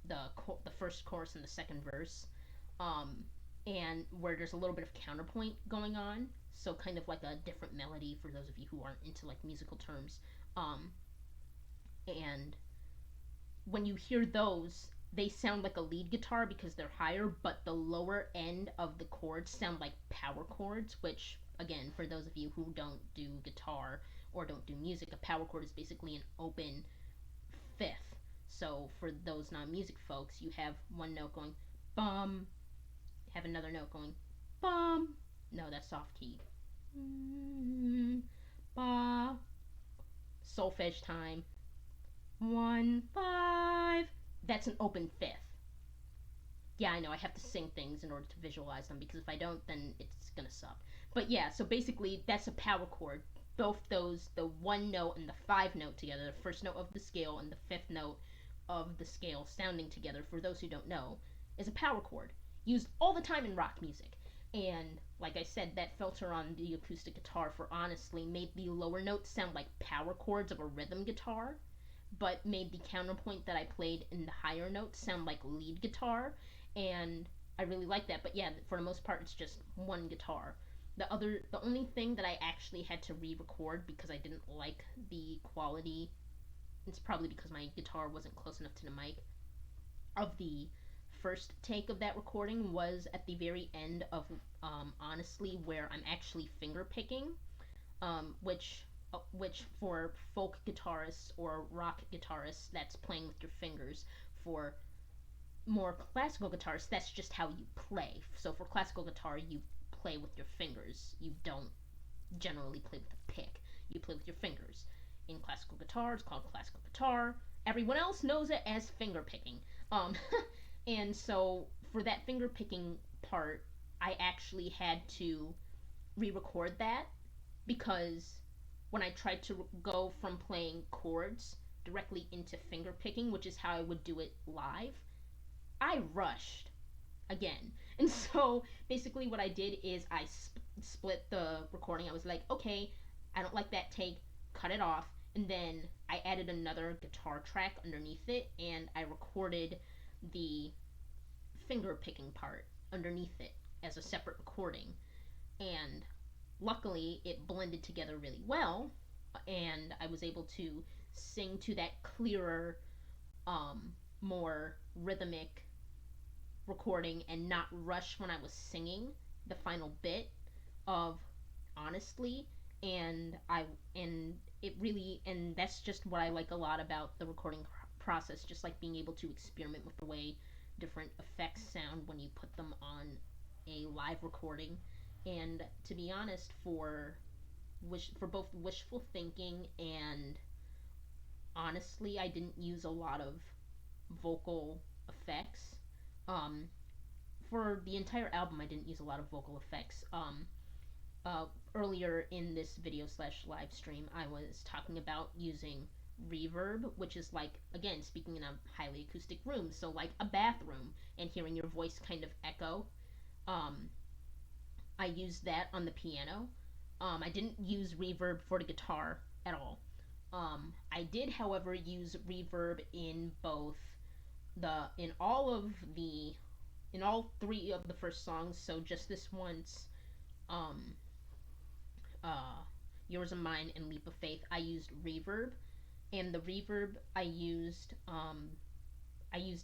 the first chorus and the second verse, um, and where there's a little bit of counterpoint going on. So kind of like a different melody for those of you who aren't into like musical terms. Um, and when you hear those, they sound like a lead guitar because they're higher, but the lower end of the chords sound like power chords, which, again, for those of you who don't do guitar or don't do music, a power chord is basically an open fifth. So for those non-music folks, you have one note going bum, have another note going bum. No, that's soft key. Ba. Solfege time. 1 5. That's an open fifth. Yeah, I know. I have to sing things in order to visualize them, because if I don't, then it's gonna suck. But yeah, so basically that's a power chord. Both those, the one note and the five note together, the first note of the scale and the fifth note of the scale sounding together, for those who don't know, is a power chord used all the time in rock music. And like I said, that filter on the acoustic guitar for honestly made the lower notes sound like power chords of a rhythm guitar, but made the counterpoint that I played in the higher notes sound like lead guitar, and I really like that. But yeah, for the most part, it's just one guitar. The only thing that I actually had to re-record because I didn't like the quality, it's probably because my guitar wasn't close enough to the mic, of the first take of that recording was at the very end of honestly, where I'm actually finger picking, which for folk guitarists or rock guitarists, that's playing with your fingers. For more classical guitarists, that's just how you play. So for classical guitar, you play with your fingers. You don't generally play with a pick. You play with your fingers. In classical guitar, it's called classical guitar. Everyone else knows it as finger picking. Um, and so for that finger picking part, I actually had to re-record that, because when I tried to go from playing chords directly into finger picking, which is how I would do it live, I rushed again. And so basically, what I did is I split the recording. I was like, okay, I don't like that take, cut it off. And then I added another guitar track underneath it, and I recorded the finger picking part underneath it as a separate recording. And luckily, it blended together really well, and I was able to sing to that clearer, more rhythmic recording and not rush when I was singing the final bit of honestly. And it really, and that's just what I like a lot about the recording process, just like being able to experiment with the way different effects sound when you put them on a live recording. And to be honest, for both wishful thinking and honestly, I didn't use a lot of vocal effects. Um, for the entire album, I didn't use a lot of vocal effects. Uh, Earlier in this video slash live stream, I was talking about using reverb, which is like, again, speaking in a highly acoustic room, so like a bathroom, and hearing your voice kind of echo. Um, I used that on the piano. I didn't use reverb for the guitar at all. I did, however, use reverb in both the in all three of the first songs. So just this once, um, uh, Yours and Mine and Leap of Faith, I used reverb, and the reverb I used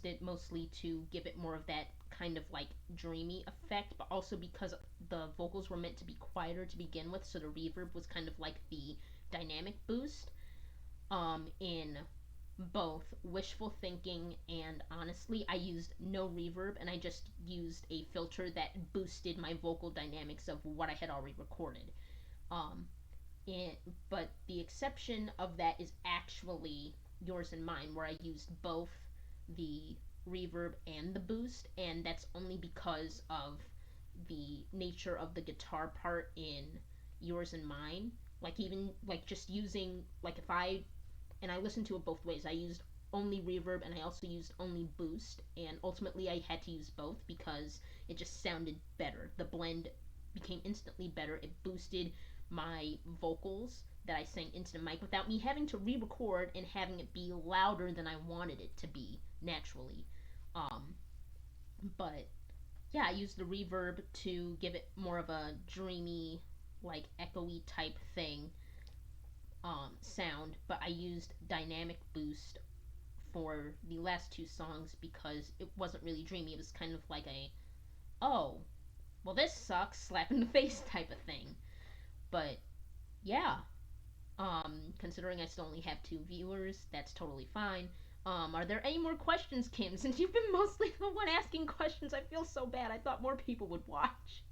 it mostly to give it more of that kind of like dreamy effect, but also because the vocals were meant to be quieter to begin with, so the reverb was kind of like the dynamic boost. In both wishful thinking and honestly, I used no reverb and I just used a filter that boosted my vocal dynamics of what I had already recorded. Um, it, but the exception of that is actually yours and mine, where I used both the reverb and the boost, and that's only because of the nature of the guitar part in yours and mine. Like even like just using like if I and I listened to it both ways. I used only reverb and I also used only boost, and ultimately I had to use both because it just sounded better. The blend became instantly better. It boosted my vocals that I sang into the mic without me having to re-record and having it be louder than I wanted it to be naturally. Um, but yeah, I used the reverb to give it more of a dreamy, like echoey type thing, sound, but I used dynamic boost for the last two songs because it wasn't really dreamy. It was kind of like a, oh, well, this sucks, slap in the face type of thing. But yeah, considering I still only have two viewers, that's totally fine. Are there any more questions, Kim? Since you've been mostly the one asking questions, I feel so bad. I thought more people would watch.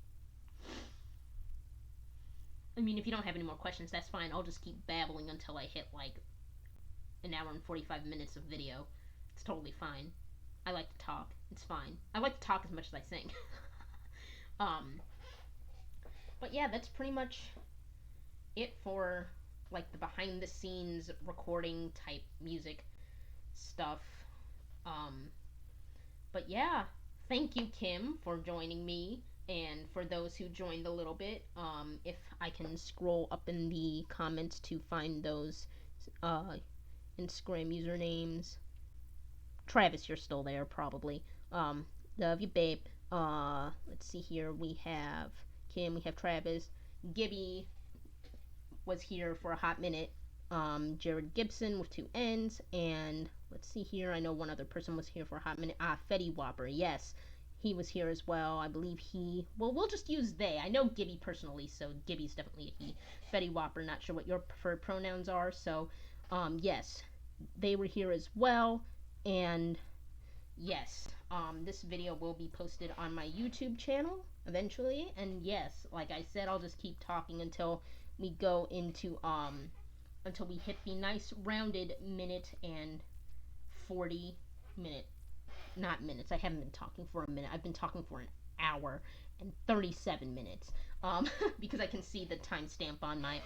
I mean, if you don't have any more questions, that's fine. I'll just keep babbling until I hit like an hour and 45 minutes of video. It's totally fine. I like to talk. It's fine. I like to talk as much as I sing. um, but yeah, that's pretty much it for like the behind the scenes recording type music stuff. Um, but yeah, thank you, Kim, for joining me. And for those who joined a little bit, if I can scroll up in the comments to find those uh, Instagram usernames. Travis, you're still there, probably. Love you, babe. Let's see here. We have Kim, we have Travis. Gibby was here for a hot minute. Jared Gibson with two N's. And let's see here. I know one other person was here for a hot minute. Fetty Whopper. Yes, he was here as well. I believe he. Well, we'll just use they. I know Gibby personally, so Gibby's definitely a he. Fetty Whopper, not sure what your preferred pronouns are. So, yes, they were here as well. And yes, this video will be posted on my YouTube channel eventually. And yes, like I said, I'll just keep talking until we go into until we hit the nice rounded minute and 40 minute, not minutes. I haven't been talking for a minute. I've been talking for an hour and 37 minutes. Because I can see the timestamp on my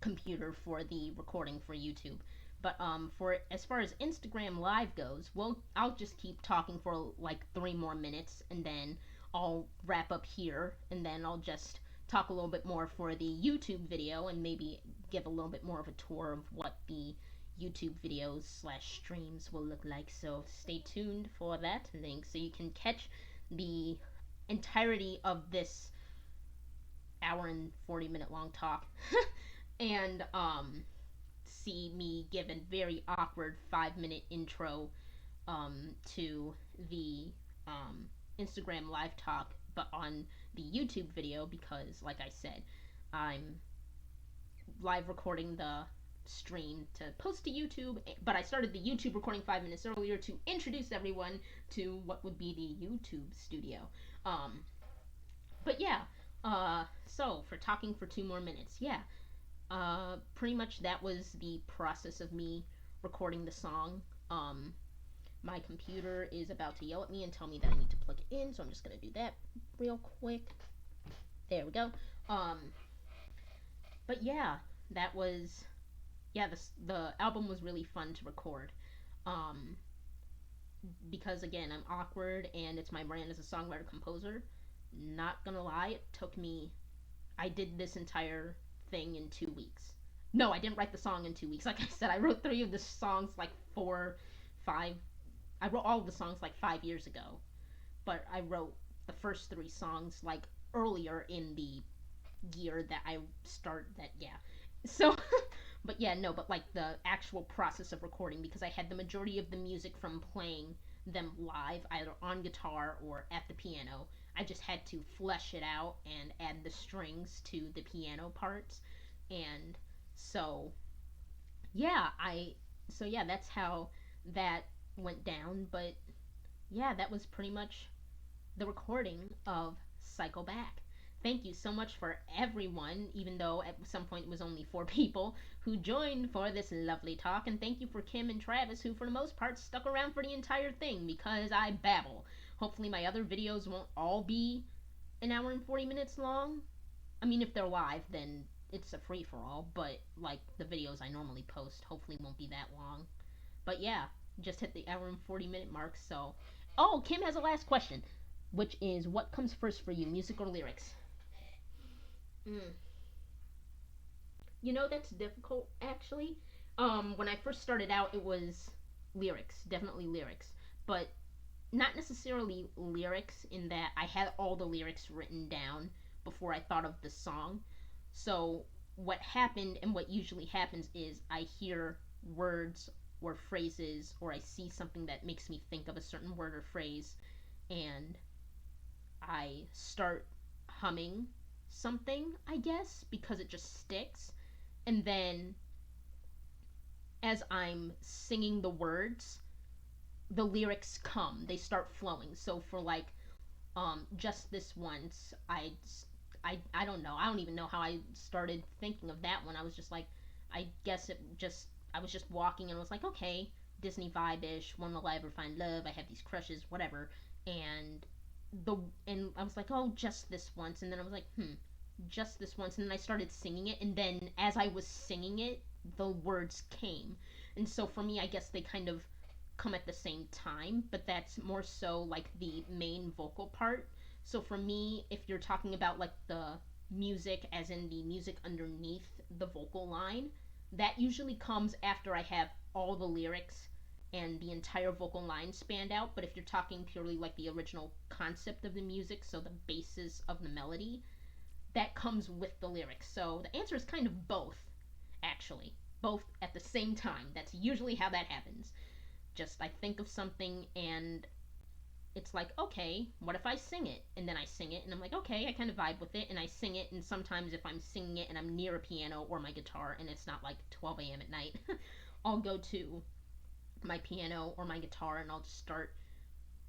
computer for the recording for YouTube. But for as far as Instagram Live goes, I'll just keep talking for like 3 more minutes, and then I'll wrap up here, and then I'll just talk a little bit more for the YouTube video, and maybe give a little bit more of a tour of what the YouTube videos slash streams will look like. So stay tuned for that link so you can catch the entirety of this hour and 40-minute long talk. And see me give a very awkward 5-minute intro to the Instagram live talk, but on the YouTube video, because like I said, I'm live recording the stream to post to YouTube, but I started the YouTube recording 5 minutes earlier to introduce everyone to what would be the YouTube studio. But yeah, so for talking for 2 more minutes, yeah, pretty much that was the process of me recording the song. My computer is about to yell at me and tell me that I need to plug it in, so I'm just gonna do that real quick. There we go. But yeah, that was, yeah, the album was really fun to record. Um, because again, I'm awkward and it's my brand as a songwriter composer. Not gonna lie, it took me, I did this entire thing in 2 weeks. No, I didn't write the song in 2 weeks. Like I said, I wrote 3 of the songs like 5. I wrote all of the songs like 5 years ago, but I wrote the first 3 songs like earlier in the year that I started that. Yeah, so but yeah, no, but like the actual process of recording, because I had the majority of the music from playing them live, either on guitar or at the piano. I just had to flesh it out and add the strings to the piano parts. And so, yeah, So yeah, that's how that went down. But yeah, that was pretty much the recording of Cycle Back. Thank you so much for everyone, even though at some point it was only 4 people who joined for this lovely talk. And thank you for Kim and Travis, who for the most part stuck around for the entire thing because I babble. Hopefully, my other videos won't all be an hour and 40 minutes long. I mean, if they're live, then it's a free for all, but like the videos I normally post, hopefully won't be that long. But yeah, just hit the hour and 40-minute mark. So, oh, Kim has a last question, which is what comes first for you, music or lyrics? Mm. You know, that's difficult actually. When I first started out, it was lyrics, definitely lyrics, but not necessarily lyrics in that I had all the lyrics written down before I thought of the song. So what happened and what usually happens is I hear words or phrases or I see something that makes me think of a certain word or phrase and I start humming something, I guess, because it just sticks. And then as I'm singing the words, the lyrics come. They start flowing. So for like just this once, I don't know. I don't even know how I started thinking of that one. I was just like, I guess it just I was just walking and was like, okay, Disney vibe ish. When will I ever find love? I have these crushes, whatever. And the and I was like, oh, just this once. And then I was like, just this once. And then I started singing it. And then as I was singing it, the words came. And so for me, I guess they kind of come at the same time, but that's more so like the main vocal part. So for me, if you're talking about like the music, as in the music underneath the vocal line, that usually comes after I have all the lyrics and the entire vocal line spanned out. But if you're talking purely like the original concept of the music, so the basis of the melody, that comes with the lyrics. So the answer is kind of both, actually. Both at the same time. That's usually how that happens. Just I think of something and it's like, okay, what if I sing it? And then I sing it and I'm like, okay, I kind of vibe with it and I sing it. And sometimes if I'm singing it and I'm near a piano or my guitar and it's not like 12 a.m. at night, I'll go to my piano or my guitar and I'll just start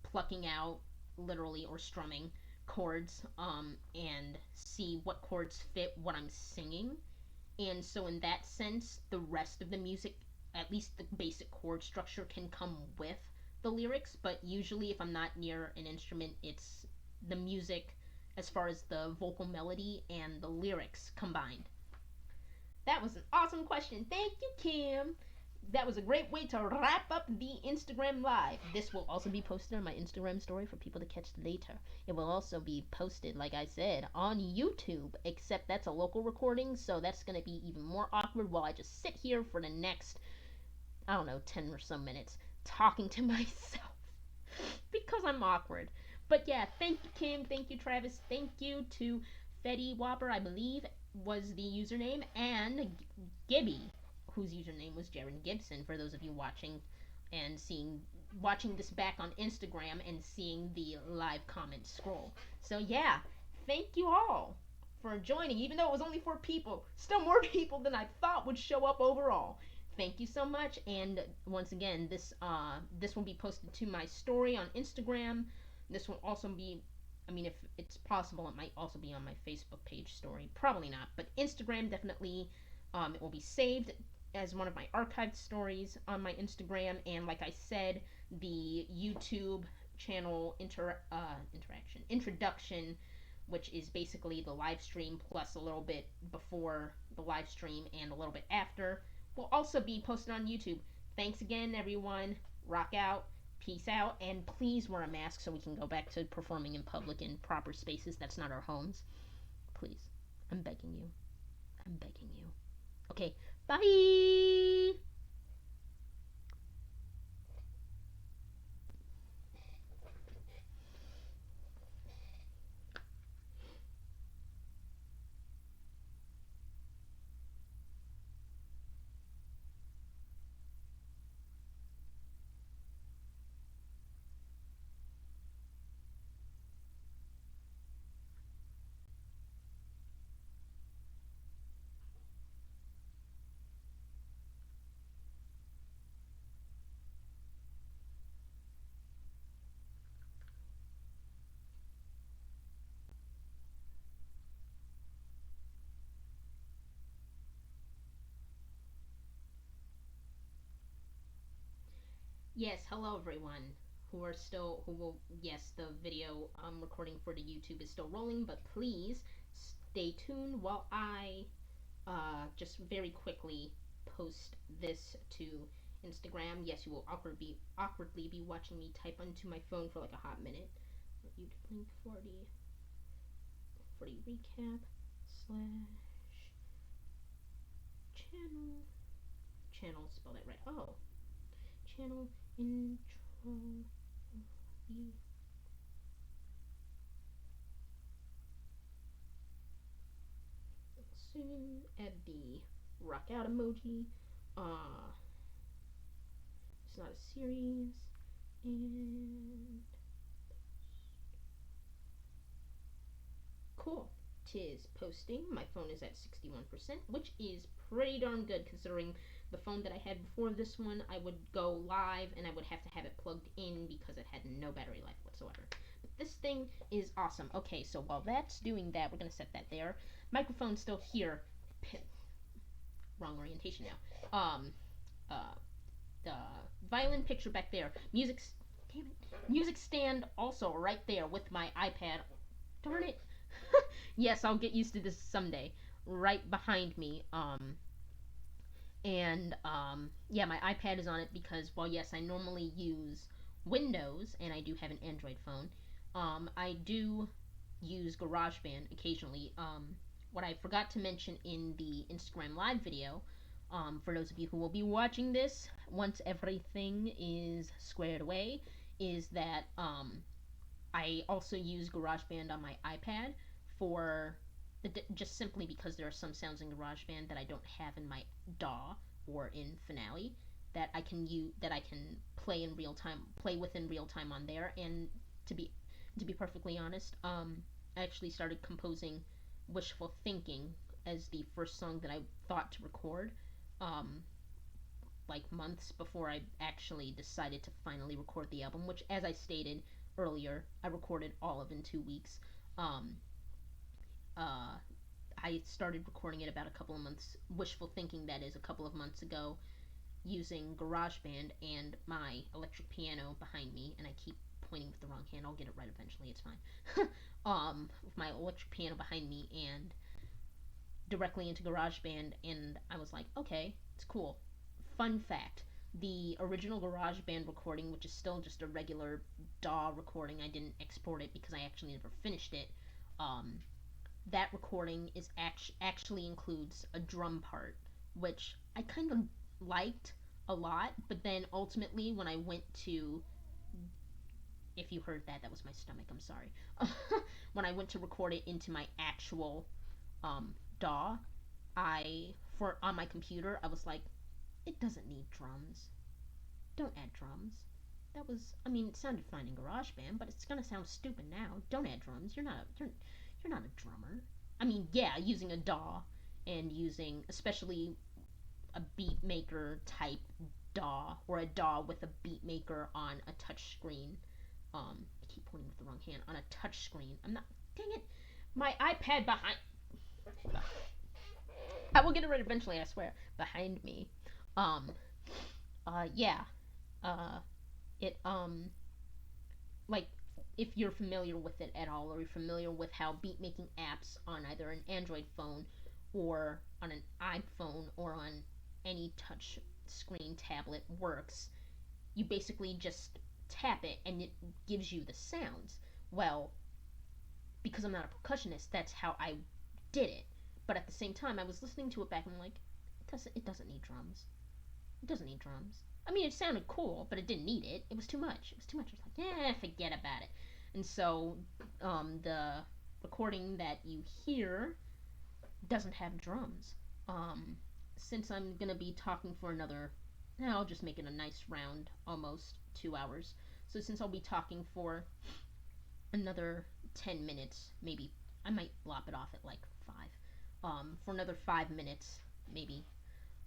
plucking out, literally, or strumming chords, and see what chords fit what I'm singing. And so in that sense, the rest of the music, at least the basic chord structure, can come with the lyrics. But usually if I'm not near an instrument, it's the music as far as the vocal melody and the lyrics combined. That was an awesome question. Thank you, Kim. That was a great way to wrap up the Instagram live. This will also be posted on my Instagram story for people to catch later. It will also be posted, like I said, on YouTube, except that's a local recording, so that's going to be even more awkward while I just sit here for the next, I don't know, 10 or so minutes talking to myself because I'm awkward. But yeah, thank you, Kim. Thank you, Travis. Thank you to Fetty Whopper, I believe was the username, and Gibby, whose username was Jaron Gibson, for those of you and watching this back on Instagram and seeing the live comment scroll. So yeah, thank you all for joining. Even though it was only 4 people, still more people than I thought would show up overall. Thank you so much. And once again, this will be posted to my story on Instagram. This will also be, I mean, if it's possible, it might also be on my Facebook page story. Probably not, but Instagram definitely. It will be saved as one of my archived stories on my Instagram, and like I said, the YouTube channel interaction introduction, which is basically the live stream plus a little bit before the live stream and a little bit after, will also be posted on YouTube. Thanks again, everyone. Rock out. Peace out, and please wear a mask so we can go back to performing in public in proper spaces that's not our homes. Please. I'm begging you. I'm begging you. Okay, bye! Yes, hello everyone who are still who will yes, the video recording for the YouTube is still rolling, but please stay tuned while I just very quickly post this to Instagram. Yes, you will awkwardly be watching me type onto my phone for like a hot minute. YouTube link for the recap slash channel spell that right. Oh, channel intro view. Soon add the rock out emoji. Uh, it's not a series. And cool. Tis posting. My phone is at 61%, which is pretty darn good considering the phone that I had before this one. I would go live and I would have to have it plugged in because it had no battery life whatsoever. But this thing is awesome. Okay, so while that's doing that, we're going to set that there. Microphone's still here. Wrong orientation now. Uh, the violin picture back there. Damn it. Music stand also right there with my iPad. Darn it. Yes, I'll get used to this someday. Right behind me. Yeah, my iPad is on it because, well, yes, I normally use Windows and I do have an Android phone. I do use GarageBand occasionally. What I forgot to mention in the Instagram live video, for those of you who will be watching this once everything is squared away, is that I also use GarageBand on my iPad for just simply because there are some sounds in GarageBand that I don't have in my DAW or in Finale that I can play with in real time on there. And to be perfectly honest, I actually started composing Wishful Thinking as the first song that I thought to record. Um, like months before I actually decided to finally record the album, which, as I stated earlier, I recorded all of in 2 weeks. Um, uh, I started recording it about a couple of months, wishful thinking that is, a couple of months ago, using GarageBand and my electric piano behind me, and I keep pointing with the wrong hand. I'll get it right eventually. It's fine. With my electric piano behind me and directly into GarageBand, and I was like, okay, it's cool. Fun fact: the original GarageBand recording, which is still just a regular DAW recording, I didn't export it because I actually never finished it. Um, that recording is actually includes a drum part, which I kind of liked a lot. But then ultimately, when I went to, if you heard that, that was my stomach. I'm sorry. When I went to record it into my actual DAW, I for on my computer, I was like, it doesn't need drums. Don't add drums. That was, I mean, it sounded fine in GarageBand, but it's gonna sound stupid now. Don't add drums. You're not a drummer. I mean, yeah, using a DAW and using especially a beat maker type DAW or a DAW with a beat maker on a touch screen. I keep pointing with the wrong hand on a touch screen. I'm not. Dang it! My iPad behind. I will get it right eventually. I swear. Behind me. Um. Yeah. Uh. It. Like, if you're familiar with it at all, or you're familiar with how beat making apps on either an Android phone or on an iPhone or on any touch screen tablet works, you basically just tap it and it gives you the sounds. Well, because I'm not a percussionist, that's how I did it. But at the same time, I was listening to it back and I'm like, it doesn't need drums. It doesn't need drums. I mean, it sounded cool, but it didn't need it. It was too much. It was too much. I was like, yeah, forget about it. And so, the recording that you hear doesn't have drums. Um, since I'm gonna be talking for another, I'll just make it a nice round, almost 2 hours. So since I'll be talking for another 10 minutes, maybe I might lop it off at like 5. For another 5 minutes, maybe.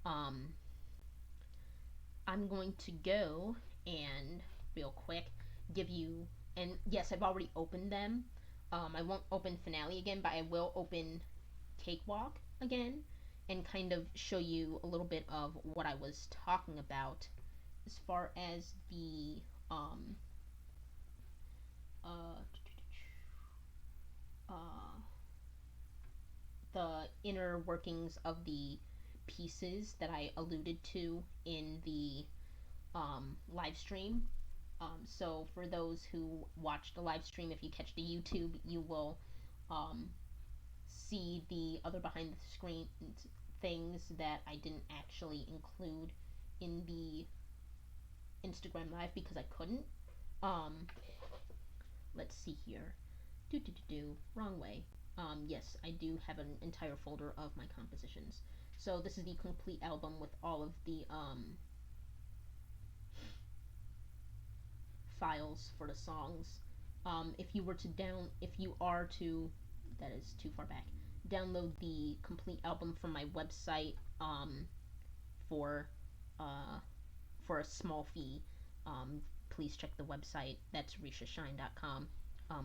Um, I'm going to go and real quick give you, and yes, I've already opened them. I won't open Finale again, but I will open Cakewalk again and kind of show you a little bit of what I was talking about as far as um uh uh the inner workings of the pieces that I alluded to in the live stream. So for those who watch the live stream, if you catch the YouTube, you will um, see the other behind the screen things that I didn't actually include in the Instagram live because I couldn't. Um, let's see here. Wrong way. Yes, I do have an entire folder of my compositions. So this is the complete album with all of the files for the songs. If you are to, that is too far back, download the complete album from my website for uh, for a small fee. Please check the website. That's rishashine.com.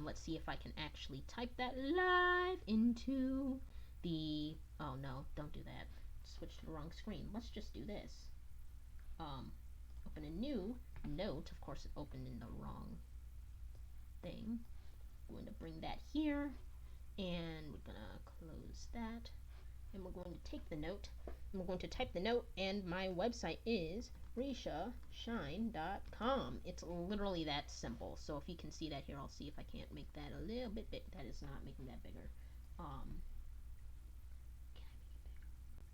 Let's see if I can actually type that live into the. Oh no, don't do that. Switch to the wrong screen. Let's just do this. Open a new note. Of course, it opened in the wrong thing. I'm going to bring that here, and we're gonna close that, and we're going to take the note, and we're going to type the note, and my website is rishashine.com. It's literally that simple. So if you can see that here, I'll see if I can't make that a little bit big. That is not making that bigger. Can I make it bigger?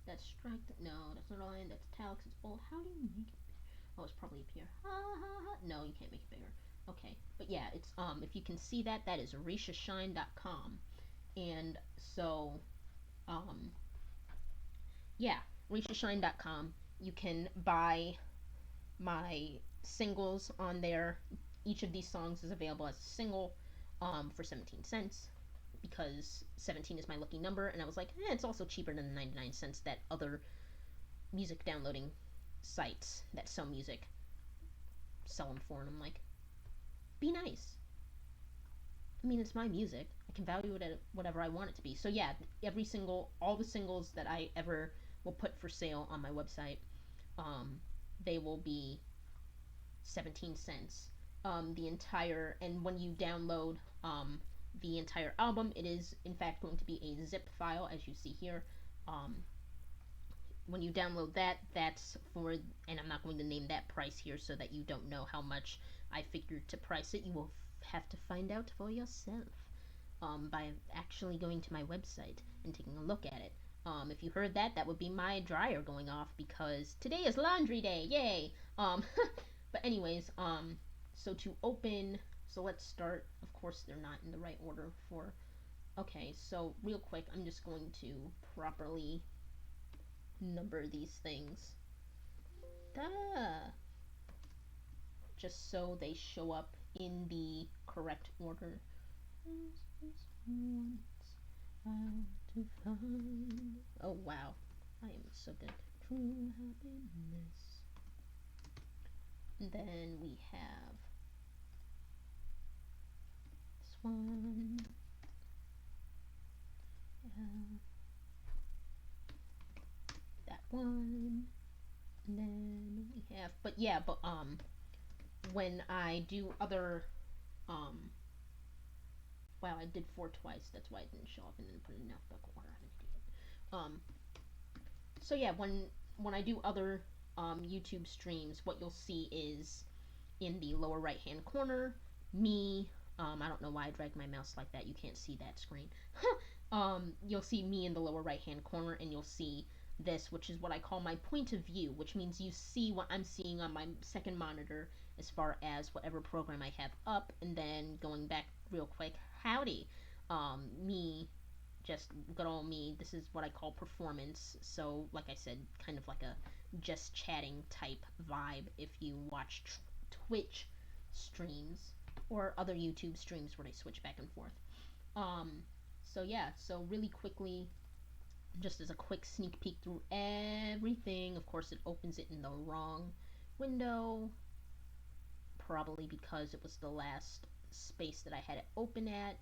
That's strike. No, that's not a line. That's italics. It's bold. How do you make it? Oh, it's probably up here. No, you can't make it bigger. Okay, but yeah, it's if you can see that, that is rishashine.com, and so yeah, rishashine.com. You can buy my singles on there. Each of these songs is available as a single for 17 cents because 17 is my lucky number, and I was like, it's also cheaper than the 99 cents that other music downloading sites that sell music sell them for, and I'm like, be nice. I mean, it's my music. I can value it at whatever I want it to be. So yeah, all the singles that I ever will put for sale on my website, they will be 17 cents. And when you download the entire album, it is in fact going to be a zip file, as you see here. When you download that, that's for, and I'm not going to name that price here so that you don't know how much I figured to price it. You will have to find out for yourself by actually going to my website and taking a look at it. If you heard that, that would be my dryer going off because today is laundry day. Yay! But anyways, so to open, so let's start. Of course, they're not in the right order for. Okay, so real quick, I'm just going to properly number these things. Just so they show up in the correct order. Oh wow, I am so good. True happiness. And then we have this one. That one. And then we have, when I do other, wow, I did 4 twice. That's why it didn't show up and then put it in alphabetical order. I'm an idiot. So yeah, when I do other YouTube streams, what you'll see is in the lower right hand corner, me. I don't know why I dragged my mouse like that. You can't see that screen. You'll see me in the lower right hand corner, and you'll see this, which is what I call my point of view, which means you see what I'm seeing on my second monitor as far as whatever program I have up. And then going back real quick, howdy, me, just good old me. This is what I call performance. So like I said, kind of like a just chatting type vibe if you watch Twitch streams or other YouTube streams where they switch back and forth. So yeah, so really quickly, just as a quick sneak peek through everything, of course it opens it in the wrong window, probably because it was the last space that I had it open at.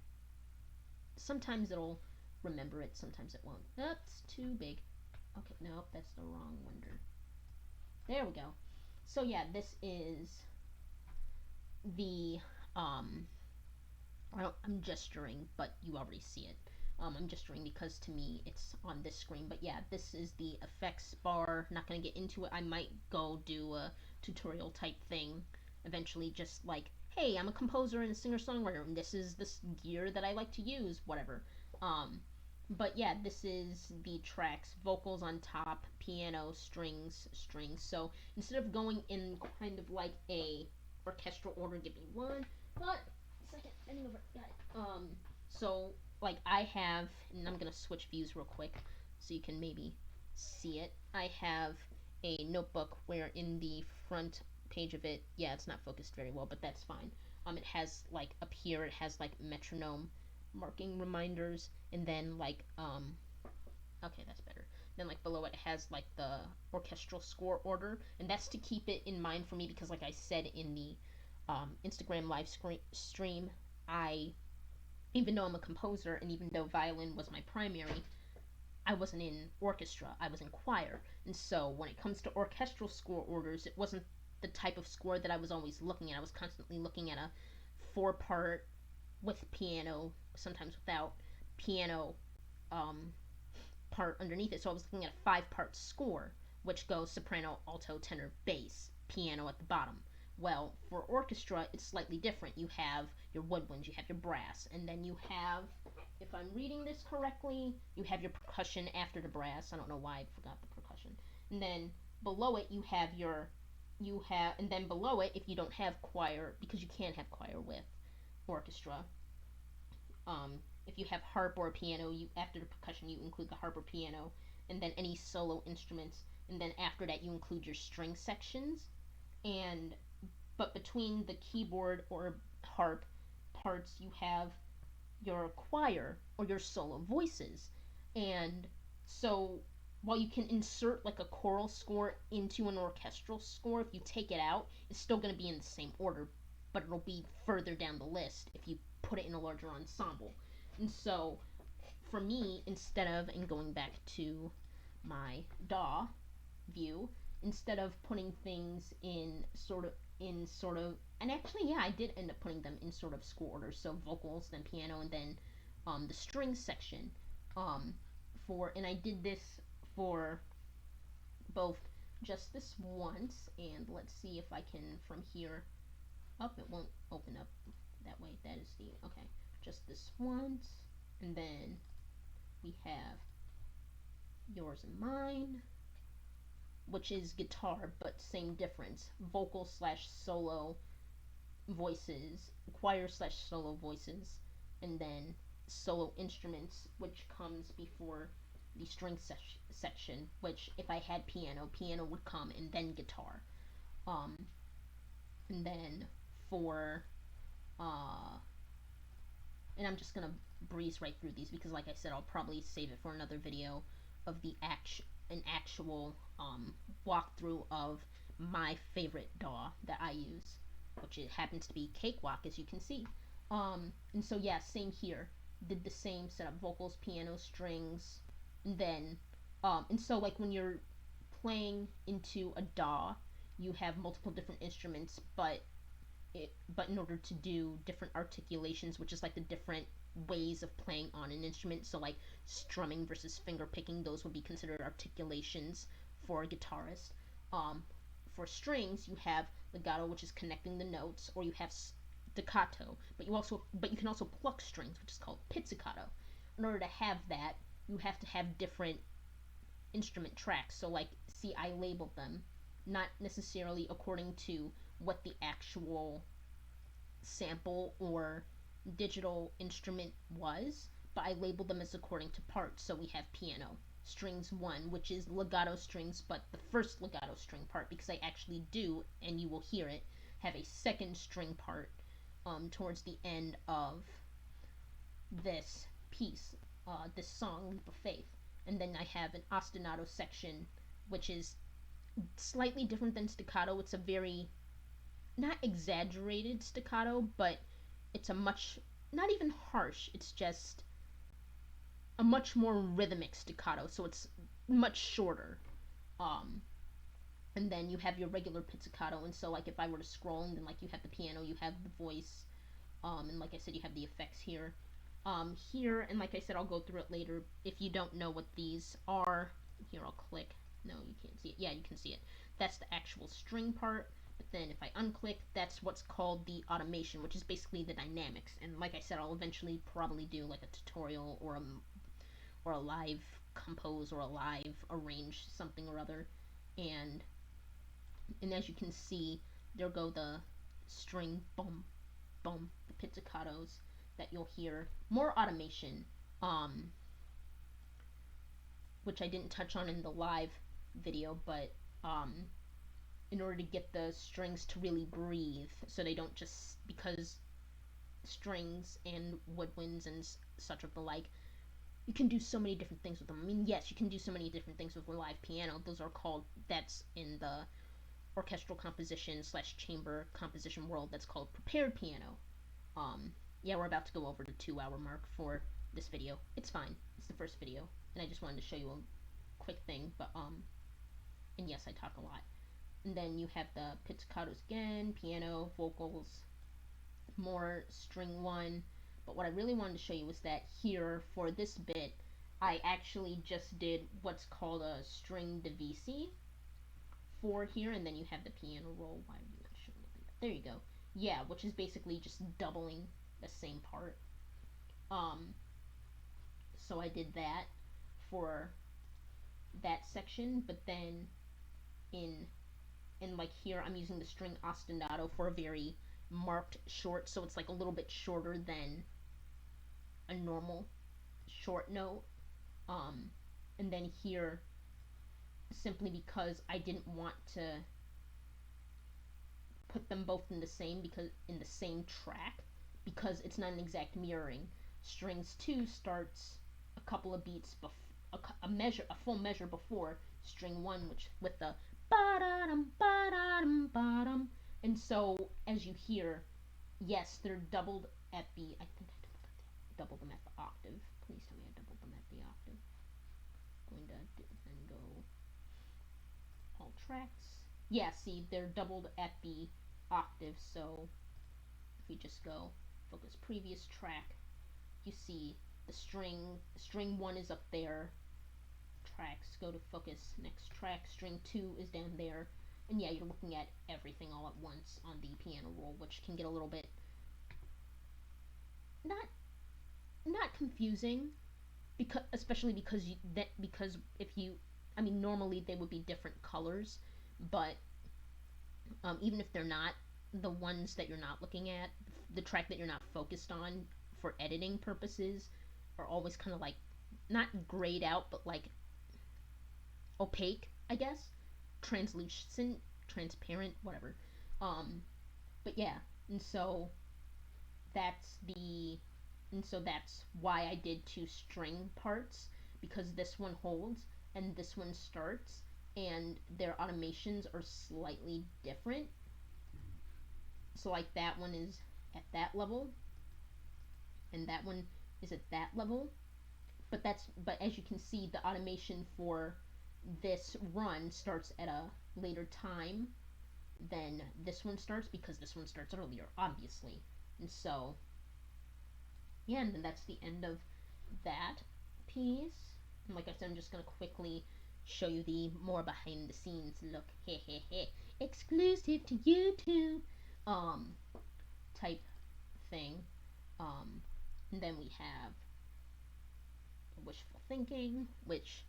Sometimes it'll remember it, sometimes it won't. That's too big. Okay, nope, that's the wrong window. There we go. So yeah, this is the um I'm gesturing, but you already see it. I'm gesturing because to me it's on this screen. But yeah, this is the effects bar. Not gonna get into it. I might go do a tutorial type thing eventually, just like, hey, I'm a composer and a singer-songwriter, and this is this gear that I like to use, whatever. Um, but yeah, this is the tracks: vocals on top, piano, strings, strings. So instead of going in kind of like a orchestral order, give me one. But second, bending over. Got it. So like I have, and I'm gonna switch views real quick so you can maybe see it. I have a notebook where in the front page of it, yeah, it's not focused very well, but that's fine. It has like up here, it has like metronome marking reminders, and then like okay, that's better. Then like below it has like the orchestral score order, and that's to keep it in mind for me because like I said in the Instagram live stream, I, even though I'm a composer and even though violin was my primary, I wasn't in orchestra, I was in choir. And so when it comes to orchestral score orders, it wasn't the type of score that I was always looking at. I was constantly looking at a 4-part with piano, sometimes without piano um, part underneath it. So I was looking at a 5-part score, which goes soprano, alto, tenor, bass, piano at the bottom. Well, for orchestra, it's slightly different. You have your woodwinds, you have your brass, and then you have, if I'm reading this correctly, you have your percussion after the brass. I don't know why I forgot the percussion. And then below it, and then below it, if you don't have choir, because you can't have choir with orchestra, um, if you have harp or piano, you after the percussion you include the harp or piano, and then any solo instruments, and then after that you include your string sections. And but between the keyboard or harp parts, you have your choir or your solo voices. And so while you can insert like a choral score into an orchestral score, if you take it out, it's still going to be in the same order, but it'll be further down the list if you put it in a larger ensemble. And so for me, instead of, and going back to my DAW view, instead of putting things in sort of, and actually, yeah, I did end up putting them in sort of score order. So vocals, then piano, and then the string section. Um, and I did this for both just this once, and let's see if I can from here up. It won't open up that way. That is the okay. Just this once, and then we have yours and mine, which is guitar, but same difference. Vocal slash solo voices, choir slash solo voices, and then solo instruments, which comes before the string section, which if I had piano, piano would come and then guitar. Um, and then for, uh, and I'm just gonna breeze right through these because, like I said, I'll probably save it for another video of an actual walkthrough of my favorite DAW that I use, which it happens to be Cakewalk, as you can see. And so yeah, same here. Did the same setup: vocals, piano, strings, and then and so like when you're playing into a DAW, you have multiple different instruments, but in order to do different articulations, which is like the different ways of playing on an instrument, so like strumming versus finger picking, those would be considered articulations for a guitarist. Um, for strings, you have legato, which is connecting the notes, or you have staccato, but you can also pluck strings, which is called pizzicato. In order to have that, you have to have different instrument tracks. So like, see, I labeled them not necessarily according to what the actual sample or digital instrument was, but I labeled them as according to parts. So we have piano, strings 1, which is legato strings, but the first legato string part, because I actually do, and you will hear it, have a second string part towards the end of this piece, this song, Leap of Faith. And then I have an ostinato section, which is slightly different than staccato. It's a very, not exaggerated staccato, but it's a much, not even harsh, it's just a much more rhythmic staccato, so it's much shorter. Um, and then you have your regular pizzicato. And so like if I were to scroll, and then like you have the piano, you have the voice, and like I said, you have the effects here. Here, and like I said, I'll go through it later. If you don't know what these are, here I'll click. No, you can't see it. Yeah, you can see it. That's the actual string part. But then if I unclick, that's what's called the automation, which is basically the dynamics. And like I said, I'll eventually probably do like a tutorial or a live compose or a live arrange something or other. And as you can see, there go the string boom boom, the pizzicatos that you'll hear. More automation, um, which I didn't touch on in the live video, but in order to get the strings to really breathe, so they don't just, because strings and woodwinds and such of the like, you can do so many different things with them. I mean, yes, you can do so many different things with a live piano. Those are called, that's in the orchestral composition slash chamber composition world, that's called prepared piano. Yeah, we're about to go over the 2 hour mark for this video. It's fine. It's the first video, and I just wanted to show you a quick thing, but, and yes, I talk a lot. And then you have the pizzicatos again, piano, vocals, more string one. But what I really wanted to show you was that here, for this bit, I actually just did what's called a string divisi for here, and then you have the piano roll. Why are you not showing it? There you go. Yeah, which is basically just doubling the same part. So I did that for that section, but then in like here, I'm using the string ostinato for a very marked short, so it's like a little bit shorter than a normal short note. And then here, simply because I didn't want to put them both in the same track, because it's not an exact mirroring. Strings 2 starts a couple of beats a full measure before string 1, which with the ba-da-dum ba-da-dum ba-dum. And so as you hear, yes, they're doubled at the, I think I doubled them at the octave. Please tell me I doubled them at the octave. Going to then go all tracks. Yeah, see, they're doubled at the octave. So if we just go focus previous track, you see the string 1 is up there. Tracks, go to focus next track, string 2 is down there. And yeah, you're looking at everything all at once on the piano roll, which can get a little bit not confusing, because especially because if you, I mean, normally they would be different colors, but even if they're not, the ones that you're not looking at, the track that you're not focused on for editing purposes, are always kind of like not grayed out, but like opaque, I guess, translucent, transparent, whatever. But yeah, and so that's why I did 2 string parts, because this one holds and this one starts, and their automations are slightly different. So like that one is at that level, and that one is at that level. But as you can see, the automation for this run starts at a later time than this one starts, because this one starts earlier, obviously. And so yeah, and then that's the end of that piece. And like I said, I'm just gonna quickly show you the more behind the scenes look, exclusive to YouTube, type thing. And then we have Wishful Thinking, which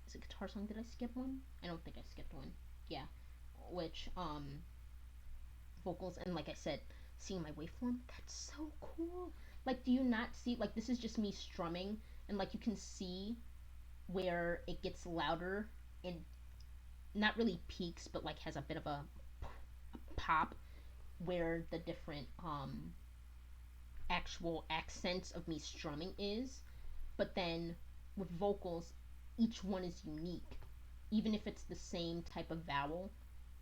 is a guitar song. Did I skip one? I don't think I skipped one. Yeah, which vocals, and like I said, seeing my waveform, that's so cool. Like, do you not see, like, this is just me strumming, and like you can see where it gets louder and not really peaks, but like has a bit of a pop, where the different actual accents of me strumming is. But then with vocals, each one is unique, even if it's the same type of vowel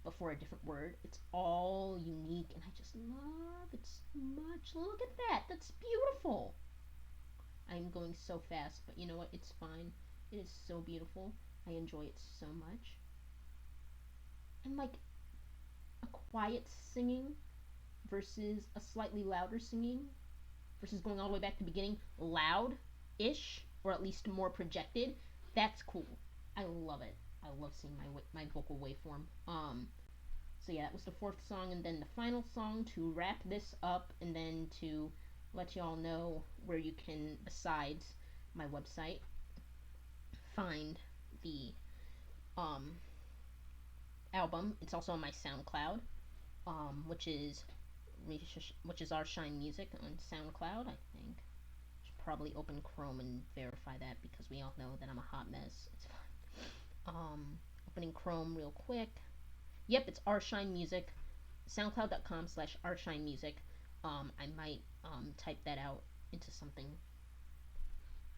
before a different word. It's all unique, and I just love it so much. Look at that. That's beautiful. I'm going so fast, but you know what? It's fine. It is so beautiful. I enjoy it so much. and like a quiet singing versus a slightly louder singing versus going all the way back to the beginning, loud ish, or at least more projected. That's cool. I love it. I love seeing my vocal waveform. So yeah, that was the fourth song, and then the final song to wrap this up, and then to let y'all know where you can, besides my website, find the um album. It's also on my SoundCloud, which is Our Shine Music on SoundCloud. I think should probably open Chrome and verify that because we all know that I'm a hot mess. It's fine. Opening Chrome real quick. Yep, it's Our Shine Music. SoundCloud.com/slash Our Shine Music. I might type that out into something.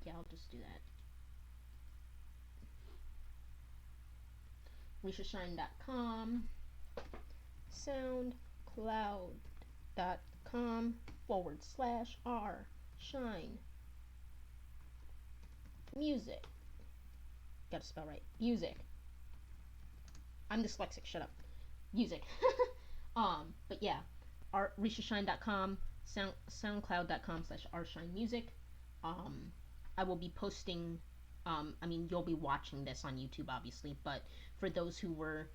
Yeah, I'll just do that. RishaShine.com, SoundCloud.com/R Shine Music. Gotta spell right. Music. I'm dyslexic. Shut up. Music. But yeah, RishaShine.com, SoundCloud.com/R Shine Music. I will be posting. I mean, you'll be watching this on YouTube, obviously, but for those who were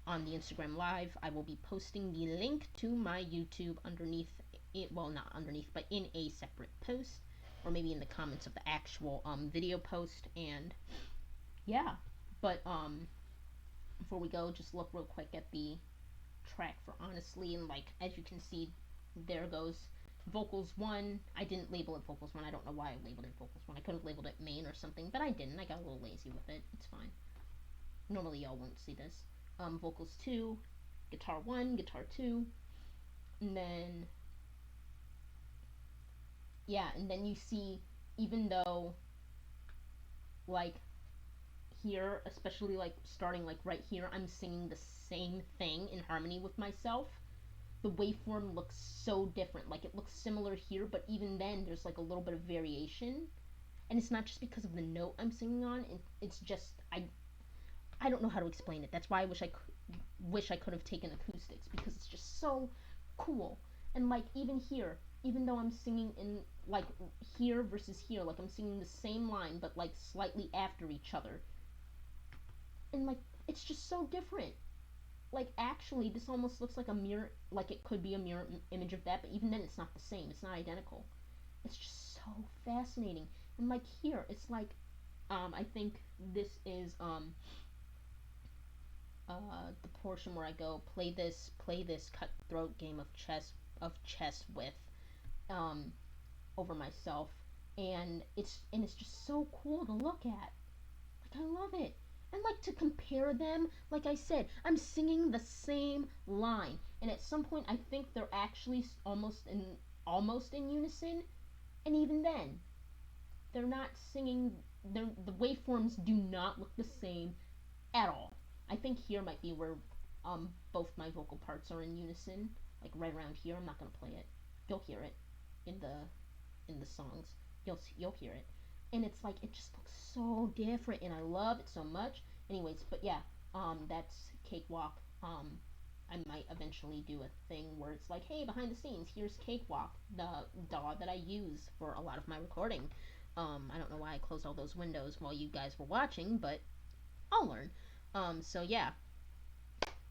on the Instagram live, I will be posting the link to my YouTube underneath it. Well, not underneath, but in a separate post, or maybe in the comments of the actual video post. And yeah, but before we go, just look real quick at the track for Honestly, and like as you can see, there goes vocals 1. I didn't label it vocals 1. I don't know why I labeled it vocals 1. I could have labeled it main or something, but I didn't. I got a little lazy with it. It's fine. Normally y'all won't see this. Vocals 2, guitar 1, guitar 2, and then yeah, and then you see, even though like here, especially like starting like right here, I'm singing the same thing in harmony with myself, the waveform looks so different. Like, it looks similar here, but even then there's like a little bit of variation, and it's not just because of the note I'm singing on. It's just I don't know how to explain it. That's why I wish I could have taken acoustics, because it's just so cool. And like even here, even though I'm singing in like here versus here, like I'm singing the same line but like slightly after each other, and like it's just so different. Like, actually, this almost looks like a mirror, like it could be a mirror image of that, but even then it's not the same. It's not identical. It's just so fascinating. And like here, it's like I think this is the portion where I go play this cutthroat game of chess with um over myself, and it's just so cool to look at. Like, I love it. And like, to compare them, like I said, I'm singing the same line, and at some point I think they're actually almost in unison, and even then they're not singing. The waveforms do not look the same at all. I think here might be where both my vocal parts are in unison, like right around here. I'm not gonna play it. You'll hear it in the songs. You'll hear it, and it's like it just looks so different, and I love it so much. Anyways, but yeah, that's Cakewalk. I might eventually do a thing where it's like, hey, behind the scenes, here's Cakewalk, the DAW that I use for a lot of my recording. I don't know why I closed all those windows while you guys were watching, but I'll learn. So yeah,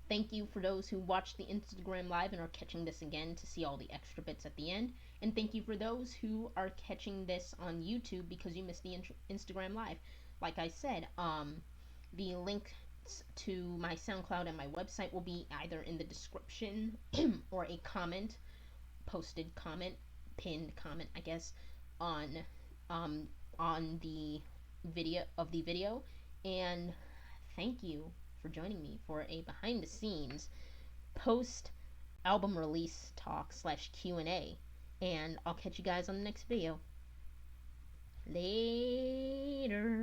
thank you for those who watched the Instagram live and are catching this again to see all the extra bits at the end. And thank you for those who are catching this on YouTube because you missed the Instagram live. Like I said, the links to my SoundCloud and my website will be either in the description or a posted comment, pinned comment, I guess, on the video. And thank you for joining me for a behind the scenes post album release talk / Q&A, and I'll catch you guys on the next video. Later.